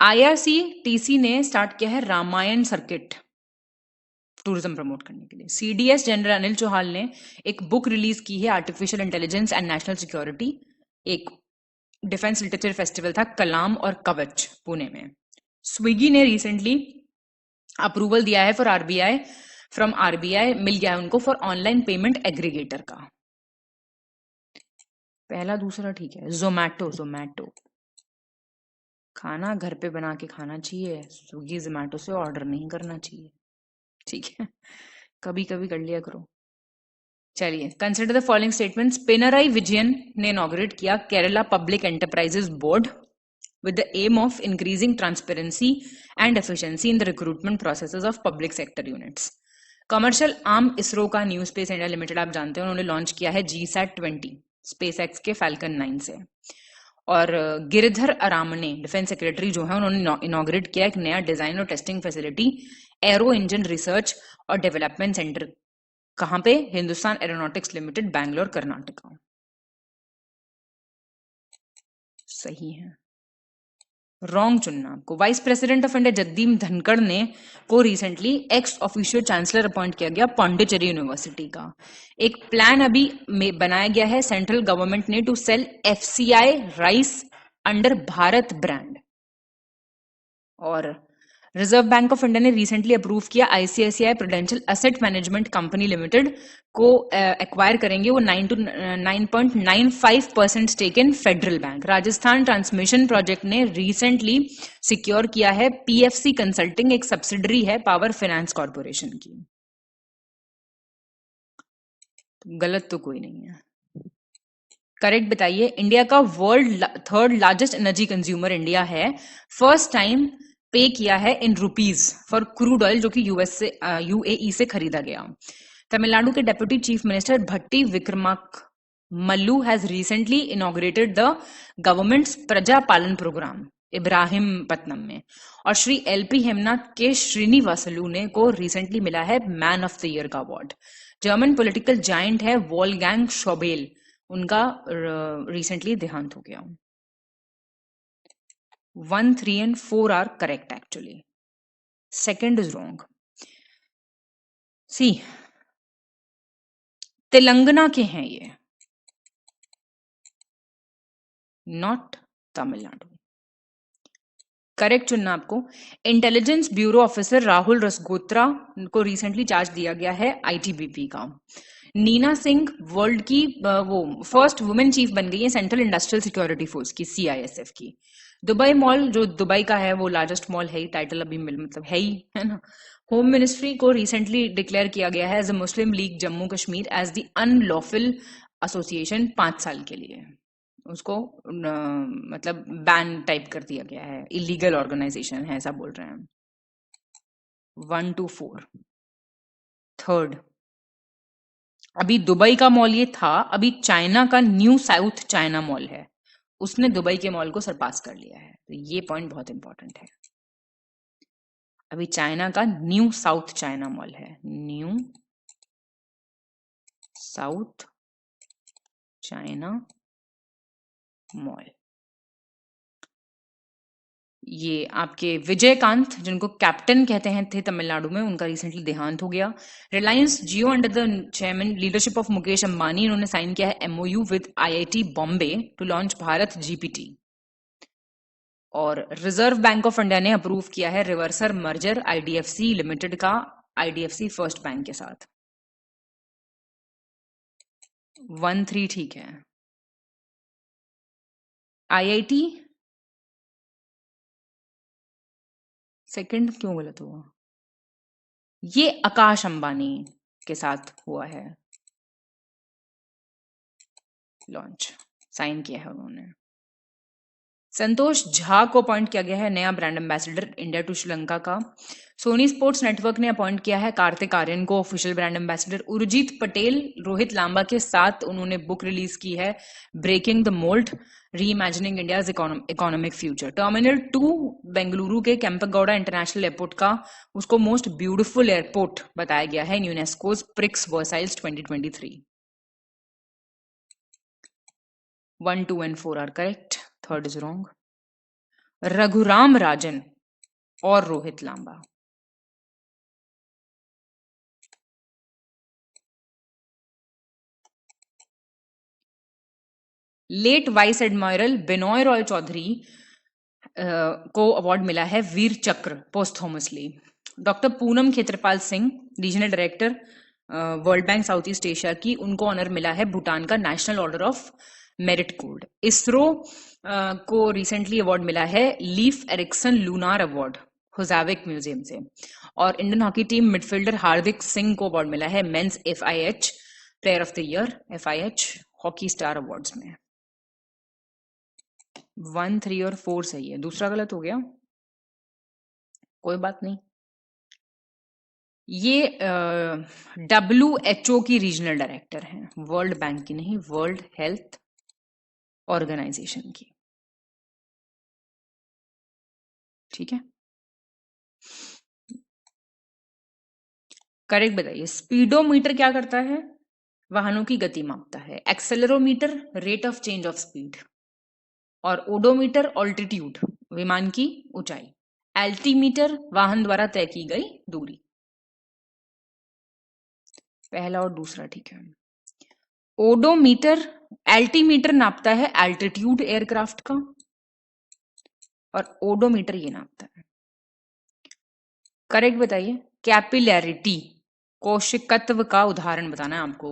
IRCTC ने स्टार्ट किया है रामायण सर्किट टूरिज्म प्रमोट करने के लिए। CDS जनरल अनिल चौहान ने एक बुक रिलीज की है artificial intelligence and national security. एक डिफेंस लिटरेचर फेस्टिवल था कलाम और कवच पुणे में। स्विगी ने रिसेंटली अप्रूवल दिया है फॉर RBI, फ्रॉम RBI मिल गया है उनको फॉर ऑनलाइन पेमेंट एग्रीगेटर का। पहला दूसरा ठीक है। जोमैटो खाना घर पे बना के खाना चाहिए, स्विगी जोमैटो से ऑर्डर नहीं करना चाहिए। ठीक है, कभी कभी कर लिया करो। चलिए, consider the following statements. Pinarayi Vijayan ने इनॉग्रेट किया Kerala public enterprises board. with the aim of increasing transparency and efficiency in the recruitment processes of public sector units. Commercial arm ISRO का न्यू स्पेस इंडिया लिमिटेड आप जानते हैं, उन्होंने लॉन्च किया है GSAT-20 space x के फैल्कन 9 से। और गिरिधर अरामने डिफेंस सेक्रेटरी जो है, उन्होंने इनॉग्रेट किया एक नया डिजाइन और testing facility aero engine research और डेवलपमेंट सेंटर। कहां पे? Hindustan aeronautics limited, Bangalore, Karnataka. सही है, रॉन्ग चुनना आपको। Vice president of India Jagdeep Dhankhar ने को रिसेंटली एक्स ऑफिशियल चांसलर अपॉइंट किया गया पांडिचेरी यूनिवर्सिटी का। एक प्लान अभी बनाया गया है सेंट्रल गवर्नमेंट ने to sell FCI rice under Bharat brand. और रिजर्व बैंक ऑफ इंडिया ने रिसेंटली अप्रूव किया ICICI prudential asset management company limited को एक्वायर करेंगे वो 9.95% stake in federal bank. Rajasthan transmission project ने रिसेंटली सिक्योर किया है PFC कंसल्टिंग, एक सब्सिडरी है पावर फाइनेंस कॉर्पोरेशन की। गलत तो कोई नहीं है, करेक्ट बताइए। इंडिया का world third largest energy consumer India है, फर्स्ट टाइम पे किया है in rupees for crude oil जो कि UAE से खरीदा गया। तमिलनाडु के deputy chief minister Bhatti Vikramarka Mallu has recently inaugurated the government's Praja Palana programme Ibrahimpatnam में। और श्री LP हेमनाथ के श्रीनिवासलू ने को रिसेंटली मिला है मैन ऑफ द ईयर का अवार्ड। जर्मन पॉलिटिकल जायंट है वॉल्फगैंग शोबेल, उनका रिसेंटली देहांत हो गया। 1, 3 and 4 are correct actually. Second is wrong. See, Telangana के हैं ये, नॉट तमिलनाडु। करेक्ट चुनना आपको। Intelligence bureau officer Rahul Rasgotra को रिसेंटली चार्ज दिया गया है ITBP का। नीना सिंह वर्ल्ड की वो फर्स्ट वुमेन चीफ बन गई है सेंट्रल इंडस्ट्रियल सिक्योरिटी फोर्स की, CISF की। दुबई मॉल जो दुबई का है वो लार्जेस्ट मॉल है ही, टाइटल अभी मतलब है ही, है ना। होम मिनिस्ट्री को रिसेंटली डिक्लेयर किया गया है as a Muslim league Jammu Kashmir as the unlawful association 5 साल के लिए। उसको मतलब बैन टाइप कर दिया गया है, इलीगल ऑर्गेनाइजेशन है ऐसा बोल रहे हैं। 1 to 4। थर्ड, अभी दुबई का मॉल ये था, अभी चाइना का न्यू साउथ चाइना मॉल है, उसने दुबई के मॉल को सरपास कर लिया है। तो ये पॉइंट बहुत इंपॉर्टेंट है। अभी चाइना का न्यू साउथ चाइना मॉल है, न्यू साउथ चाइना मॉल। ये आपके विजयकांत जिनको कैप्टन कहते हैं थे तमिलनाडु में, उनका रिसेंटली देहांत हो गया। Reliance Jio under the chairman leadership of Mukesh Ambani, इन्होंने साइन किया है MOU with IIT Bombay to launch Bharat GPT। और रिजर्व बैंक ऑफ इंडिया ने अप्रूव किया है रिवर्सर मर्जर IDFC लिमिटेड का IDFC फर्स्ट बैंक के साथ। 1, 3 ठीक है। IIT सेकंड क्यों गलत हुआ? ये आकाश अंबानी के साथ हुआ है लॉन्च, साइन किया है उन्होंने। संतोष झा को अपॉइंट किया गया है नया brand ambassador India to Sri Lanka का। सोनी स्पोर्ट्स नेटवर्क ने अपॉइंट किया है कार्तिक आर्यन को official brand ambassador. Urjit Patel Rohit Lamba के साथ उन्होंने बुक रिलीज की है breaking the mould reimagining India's economic future. Terminal 2 Bengaluru के केम्पेगौड़ा इंटरनेशनल एयरपोर्ट का उसको मोस्ट ब्यूटीफुल एयरपोर्ट बताया गया है UNESCO's prix Versailles 2023। 1, 2 and 4 are correct. Third is wrong. Raghuram Rajan और Rohit Lamba. Late vice admiral Binoy Roy Chaudhary को अवार्ड मिला है Vir Chakra posthumously. Doctor Poonam Khetrapal Singh regional director world bank south east Asia की, उनको ऑनर मिला है भूटान का national order of merit code. ISRO को रिसेंटली अवार्ड मिला है Leif Erikson lunar award Husavik museum से। और Indian hockey team midfielder Hardik Singh को अवार्ड मिला है mains FIH player of the year FIH hockey star awards में। 1, 3 और 4 सही है, दूसरा गलत हो गया, कोई बात नहीं। ये WHO की रीजनल डायरेक्टर हैं, वर्ल्ड बैंक की नहीं, वर्ल्ड हेल्थ ऑर्गेनाइजेशन की। ठीक है, करेक्ट बताइए। स्पीडोमीटर क्या करता है? वाहनों की गति मापता है। Accelerometer rate of change of speed, और ओडोमीटर ऑल्टीट्यूड विमान की ऊंचाई, एल्टीमीटर वाहन द्वारा तय की गई दूरी। पहला और दूसरा ठीक है। ओडोमीटर, एल्टीमीटर नापता है एल्टीट्यूड एयरक्राफ्ट का, और ओडोमीटर ये नापता है। करेक्ट बताइए। कैपिलैरिटी, कोशिकत्व का उदाहरण बताना है आपको।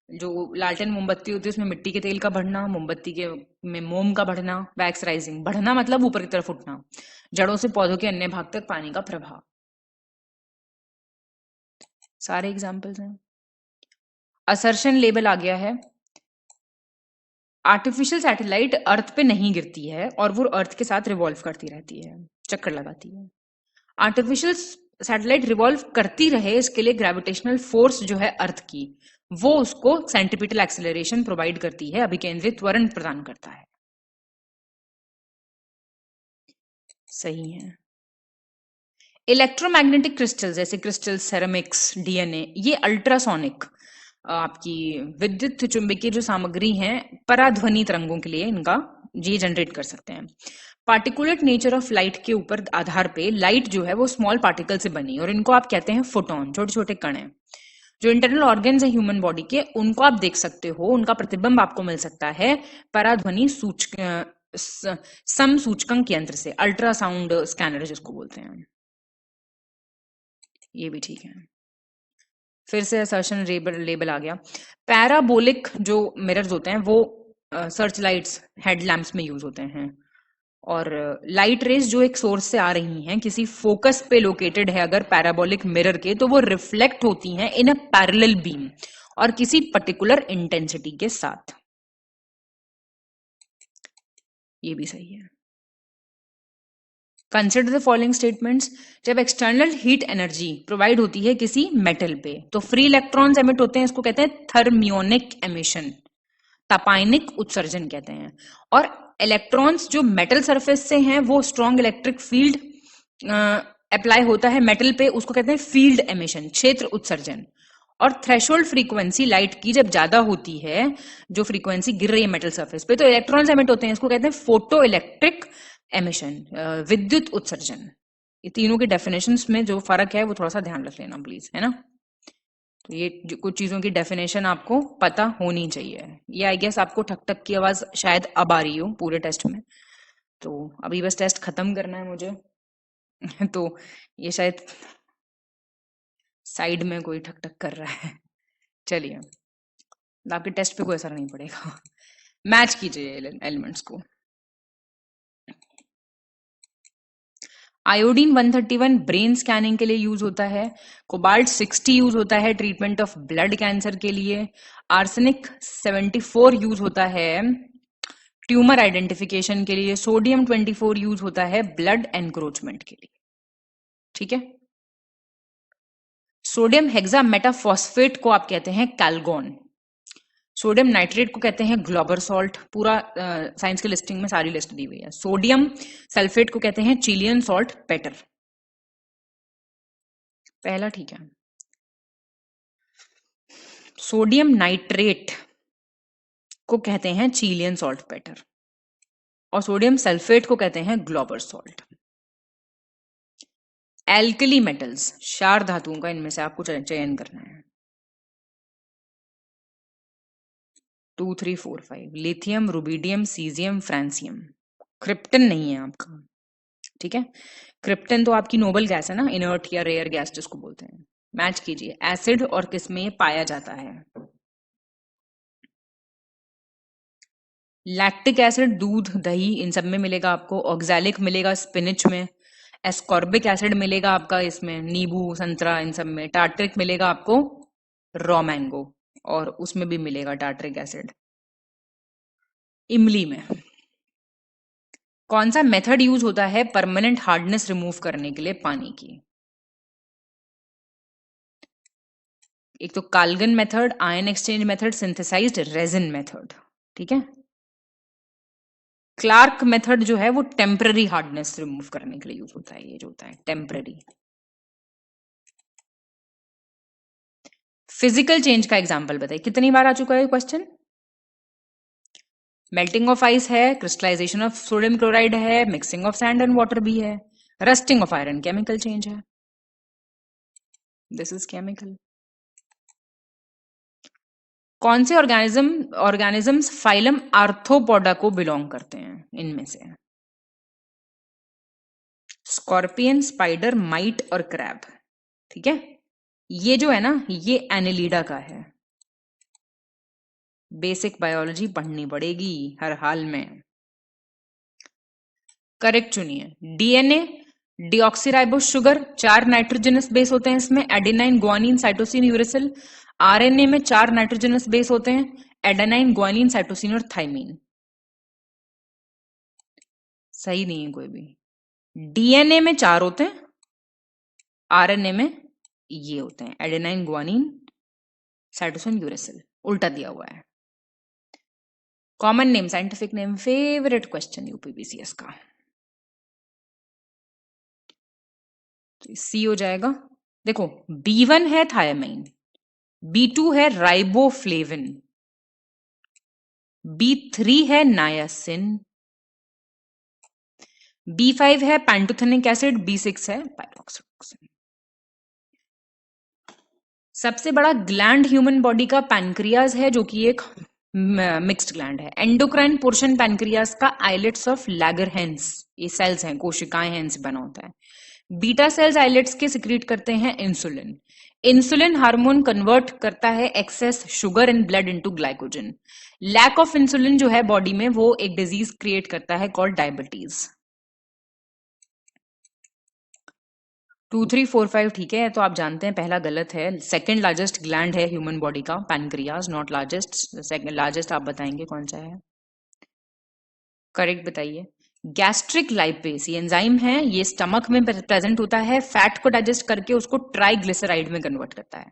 जो लालटेन मोमबत्ती होती है उसमें मिट्टी के तेल का बढ़ना, मोमबत्ती के में मोम का बढ़ना, वैक्स राइजिंग, बढ़ना मतलब ऊपर की तरफ उठना, जड़ों से पौधों के अन्य भाग तक पानी का प्रवाह। सारे एग्जाम्पल्स हैं। असर्शन लेबल आ गया है। आर्टिफिशियल सैटेलाइट अर्थ पे नहीं गिरती है और वो अर्थ के साथ रिवॉल्व करती रहती है, चक्कर लगाती है। आर्टिफिशियल सैटेलाइट रिवॉल्व करती रहे इसके लिए ग्रेविटेशनल फोर्स जो है अर्थ की, वो उसको सेंट्रीपिटल एक्सेलरेशन प्रोवाइड करती है, अभिकेंद्रित त्वरण प्रदान करता है। सही है। इलेक्ट्रोमैग्नेटिक क्रिस्टल जैसे क्रिस्टल, सेरेमिक्स, डीएनए, ये अल्ट्रासोनिक आपकी विद्युत चुंबकीय जो सामग्री है पराध्वनि तरंगों के लिए इनका ये जनरेट कर सकते हैं। पार्टिकुलेट नेचर ऑफ लाइट के ऊपर आधार पे लाइट जो है वो स्मॉल पार्टिकल से बनी, और इनको आप कहते हैं फोटोन, छोटे छोटे कण हैं। जो इंटरनल ऑर्गन्स है ह्यूमन बॉडी के, उनको आप देख सकते हो, उनका प्रतिबिंब आपको मिल सकता है पराध्वनि समसूचकांक यंत्र से, अल्ट्रासाउंड स्कैनर जिसको बोलते हैं। ये भी ठीक है। फिर से असर्शन लेबल आ गया। पैराबोलिक जो मिरर्स होते हैं वो सर्च लाइट्स, हेडलैम्प्स में यूज होते हैं, और लाइट रेज जो एक सोर्स से आ रही हैं किसी फोकस पे लोकेटेड है अगर पैराबोलिक मिरर के, तो वो रिफ्लेक्ट होती हैं इन अ पैरेलल बीम और किसी पर्टिकुलर इंटेंसिटी के साथ। ये भी सही है। Consider the following statements. जब एक्सटर्नल हीट एनर्जी प्रोवाइड होती है किसी मेटल पे तो फ्री इलेक्ट्रॉन्स एमिट होते हैं, इसको कहते हैं थर्मियोनिक एमिशन, तापायनिक उत्सर्जन कहते हैं। और इलेक्ट्रॉन्स जो मेटल सरफेस से हैं वो स्ट्रॉन्ग इलेक्ट्रिक फील्ड अप्लाई होता है मेटल पे, उसको कहते हैं फील्ड एमिशन, क्षेत्र उत्सर्जन। और थ्रेशोल्ड फ्रीक्वेंसी लाइट की जब ज्यादा होती है, जो फ्रीक्वेंसी गिर रही है मेटल सरफेस पे, तो इलेक्ट्रॉन्स एमिट होते हैं, इसको कहते हैं फोटो इलेक्ट्रिक एमिशन, विद्युत उत्सर्जन। ये तीनों के डेफिनेशंस में जो फर्क है वो थोड़ा सा ध्यान रख लेना प्लीज, है ना। तो ये कुछ चीजों की डेफिनेशन आपको पता होनी चाहिए। ये आई गेस आपको ठक ठक की आवाज शायद अब आ रही हो पूरे टेस्ट में, तो अभी बस टेस्ट खत्म करना है मुझे तो ये शायद साइड में कोई ठक ठक कर रहा है। चलिए, आपके टेस्ट पे कोई असर नहीं पड़ेगा। मैच कीजिए एलिमेंट्स को। आयोडीन 131 ब्रेन स्कैनिंग के लिए यूज होता है। कोबाल्ट 60 यूज होता है ट्रीटमेंट ऑफ ब्लड कैंसर के लिए। आर्सेनिक 74 यूज होता है ट्यूमर आइडेंटिफिकेशन के लिए। सोडियम 24 यूज होता है ब्लड एनक्रोचमेंट के लिए। ठीक है। सोडियम हेक्सामेटाफॉस्फेट को आप कहते हैं कैल्गोन। सोडियम नाइट्रेट को कहते हैं ग्लोबर सॉल्ट। पूरा साइंस की लिस्टिंग में सारी लिस्ट दी हुई है। सोडियम सल्फेट को कहते हैं चिलियन सॉल्ट पेटर। पहला ठीक है। सोडियम नाइट्रेट को कहते हैं चिलियन सॉल्ट पेटर, और सोडियम सल्फेट को कहते हैं ग्लोबर सॉल्ट। एल्कली मेटल्स, क्षार धातुओं का इनमें से आपको चयन करना है। 2, 3, 4, 5। Lithium, rubidium, caesium, francium. Krypton नहीं है आपका। ठीक है। क्रिप्टन तो आपकी नोबल गैस है ना, इनर्ट या रेयर गैस जिसको बोलते हैं। मैच कीजिए, एसिड और किस में ये पाया जाता है। लैक्टिक एसिड दूध, दही, इन सब में मिलेगा आपको। ऑक्सैलिक मिलेगा स्पिनिच में। एस्कॉर्बिक एसिड मिलेगा आपका इसमें नींबू, संतरा, इन सब में। टार्ट्रिक मिलेगा आपको रॉ मैंगो, और उसमें भी मिलेगा टार्ट्रिक एसिड इमली में। कौन सा मेथड यूज होता है परमानेंट हार्डनेस रिमूव करने के लिए पानी की? एक तो Calgon method, ion exchange method, synthesized resin method. ठीक है। क्लार्क मेथड जो है वो टेम्पररी हार्डनेस रिमूव करने के लिए यूज होता है, ये जो होता है टेम्पररी। फिजिकल चेंज का एग्जांपल बताइए, कितनी बार आ चुका है क्वेश्चन? मेल्टिंग ऑफ आइस है, क्रिस्टलाइजेशन ऑफ सोडियम क्लोराइड है, mixing of sand and water भी है, rusting of iron chemical change है। This is chemical. कौन से ऑर्गेनिजम्स फाइलम आर्थ्रोपोडा को बिलोंग करते हैं इनमें से? स्कॉर्पियन, स्पाइडर, माइट और क्रैब। ठीक है। ये जो है ना, ये एनेलिडा का है। बेसिक बायोलॉजी पढ़नी पड़ेगी हर हाल में। करेक्ट चुनिए। DNA, deoxyribo sugar, 4 nitrogenous base होते हैं इसमें, adenine, guanine, cytosine, uracil. RNA में 4 नाइट्रोजनस बेस होते हैं, एडेनाइन, ग्वानिन, साइटोसिन और थाइमीन। सही नहीं है कोई भी। डीएनए में 4 होते हैं, आरएनए में ये होते हैं एडेनाइन, ग्वानिन, साइटोसिन, यूरेसिल। उल्टा दिया हुआ है। Common name, scientific name, favourite question UPPCS का। तो सी हो जाएगा। देखो, B1 है थायमाइन, B2 है राइबोफ्लेविन, B3 है नायासिन, B5 है पैंटोथेनिक एसिड, B6 है पायरोक्सिन। सबसे बड़ा ग्लैंड ह्यूमन बॉडी का पैनक्रियाज है, जो कि एक मिक्स्ड ग्लैंड है। एंडोक्राइन पोर्शन पैनक्रियाज का आइलेट्स ऑफ लैगरहैंस, ये सेल्स हैं, कोशिकाएं हैं, इनसे बना होता है। बीटा सेल्स आइलेट्स के सिक्रीट करते हैं इंसुलिन। इंसुलिन हार्मोन कन्वर्ट करता है excess sugar in blood into glycogen. Lack of insulin जो है बॉडी में, वो एक डिजीज क्रिएट करता है कॉल्ड डायबिटीज। 2, 3, 4, 5 ठीक है, तो आप जानते हैं पहला गलत है। सेकंड लार्जेस्ट ग्लैंड है ह्यूमन बॉडी का pancreas, not largest. Second largest आप बताएंगे कौन सा है? करेक्ट बताइए। गैस्ट्रिक लाइपेज ये एंजाइम है, ये स्टमक में प्रेजेंट होता है, फैट को डाइजेस्ट करके उसको ट्राइग्लिसराइड में कन्वर्ट करता है।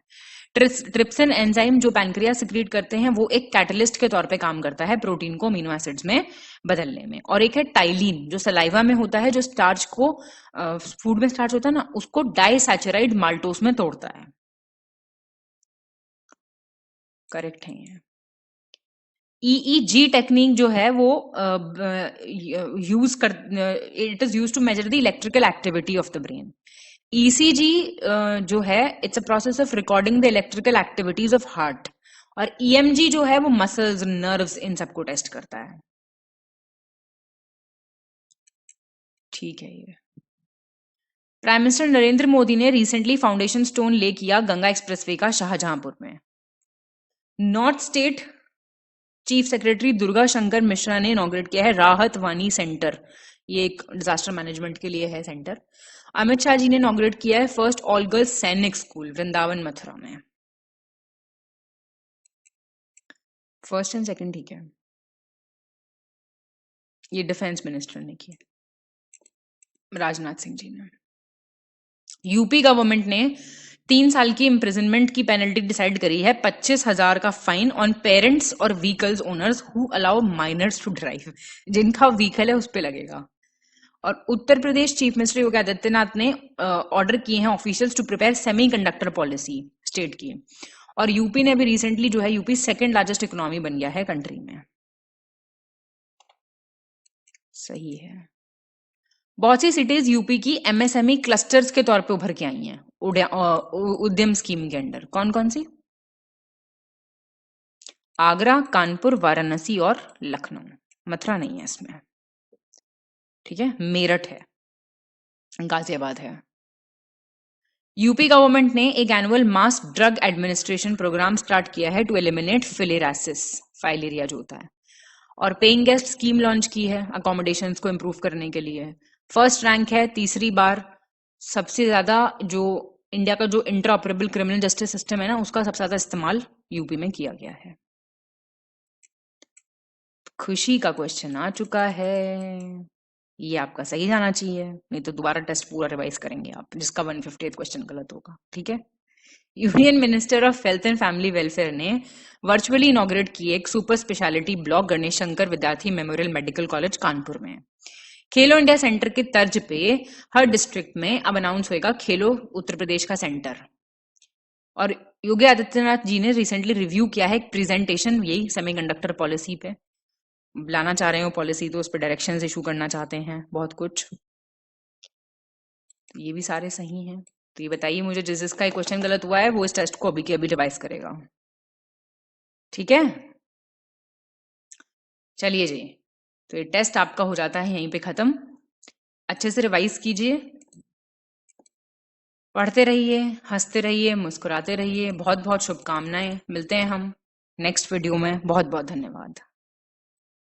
ट्रिप्सिन एंजाइम जो पैनक्रियाज सिक्रीट करते हैं, वो एक कैटलिस्ट के तौर पे काम करता है प्रोटीन को अमीनो एसिड्स में बदलने में। और एक है टाइलिन, जो सलाइवा में होता है, जो स्टार्च को, फूड में स्टार्च होता है ना, उसको डाइसैचराइड माल्टोस में तोड़ता है। करेक्ट है ये। EEG टेक्निक जो है वो यूज कर, it is use to measure the electrical activity of the brain. ECG जो है, it's a process of recording the electrical activities of heart. और EMG जो है वो मसल्स, नर्व्स, इन सबको टेस्ट करता है। ठीक है ये। प्राइम मिनिस्टर नरेंद्र मोदी ने रिसेंटली फाउंडेशन स्टोन ले किया गंगा एक्सप्रेसवे का शाहजहांपुर में। North state chief secretary Durga Shankar Mishra ने इनॉग्रेट किया है राहत वानी सेंटर, ये एक डिजास्टर मैनेजमेंट के लिए है सेंटर। अमित शाह जी ने इनॉग्रेट किया है फर्स्ट ऑल गर्ल्स सैनिक स्कूल वृंदावन मथुरा में। फर्स्ट एंड सेकंड ठीक है, ये डिफेंस मिनिस्टर ने किया, राजनाथ सिंह जी ने। यूपी गवर्नमेंट ने 3 साल की इम्प्रिजनमेंट की पेनल्टी डिसाइड करी है, 25,000 का फाइन ऑन पेरेंट्स और vehicles owners who allow minors to drive. जिनका व्हीकल है उस पे लगेगा। और उत्तर प्रदेश चीफ मिनिस्टर योगी आदित्यनाथ ने ऑर्डर किए हैं officials to prepare semiconductor policy state की। और यूपी ने भी रिसेंटली जो है, यूपी सेकंड लार्जेस्ट इकोनॉमी बन गया है कंट्री में। सही है। बहुत सी सिटीज यूपी की MSME क्लस्टर्स के तौर पे उभर के आई हैं उद्यम स्कीम के अंडर। कौन कौन सी? आगरा, कानपुर, वाराणसी और लखनऊ। मथुरा नहीं है इसमें। ठीक है, मेरठ है, गाजियाबाद है। यूपी गवर्नमेंट ने एक annual mass drug administration programme start किया है टू एलिमिनेट फिलेरासिस, फाइलेरिया जो होता है। और पेइंग गेस्ट स्कीम लॉन्च की है अकोमोडेशंस को इम्प्रूव करने के लिए। फर्स्ट रैंक है, तीसरी बार। सबसे ज्यादा जो इंडिया का जो इंटरऑपरेबल क्रिमिनल जस्टिस सिस्टम है ना, उसका सबसे ज्यादा इस्तेमाल यूपी में किया गया है। खुशी का क्वेश्चन आ चुका है। ये आपका सही जाना चाहिए, नहीं तो दोबारा टेस्ट पूरा रिवाइज करेंगे आप, जिसका 158 क्वेश्चन गलत होगा। ठीक है। Union minister of health and family welfare ने वर्चुअली इनॉग्रेट किए एक super speciality block Ganesh Shankar विद्यार्थी मेमोरियल मेडिकल कॉलेज कानपुर में। खेलो इंडिया सेंटर के तर्ज पे हर डिस्ट्रिक्ट में अब अनाउंस होएगा खेलो उत्तर प्रदेश का सेंटर। और योगी आदित्यनाथ जी ने रिसेंटली रिव्यू किया है एक प्रेजेंटेशन यही सेमीकंडक्टर पॉलिसी पे, लाना चाह रहे हो पॉलिसी तो उस पर डायरेक्शंस इशू करना चाहते हैं बहुत कुछ। तो ये भी सारे सही हैं। तो ये बताइए मुझे जिस जिसका क्वेश्चन गलत हुआ है वो इस टेस्ट को अभी के अभी रिवाइज करेगा। ठीक है, चलिए जी। तो ये टेस्ट आपका हो जाता है यहीं पे खत्म। अच्छे से रिवाइज कीजिए, पढ़ते रहिए, हंसते रहिए, मुस्कुराते रहिए। बहुत बहुत शुभकामनाएं। मिलते हैं हम नेक्स्ट वीडियो में। बहुत बहुत धन्यवाद।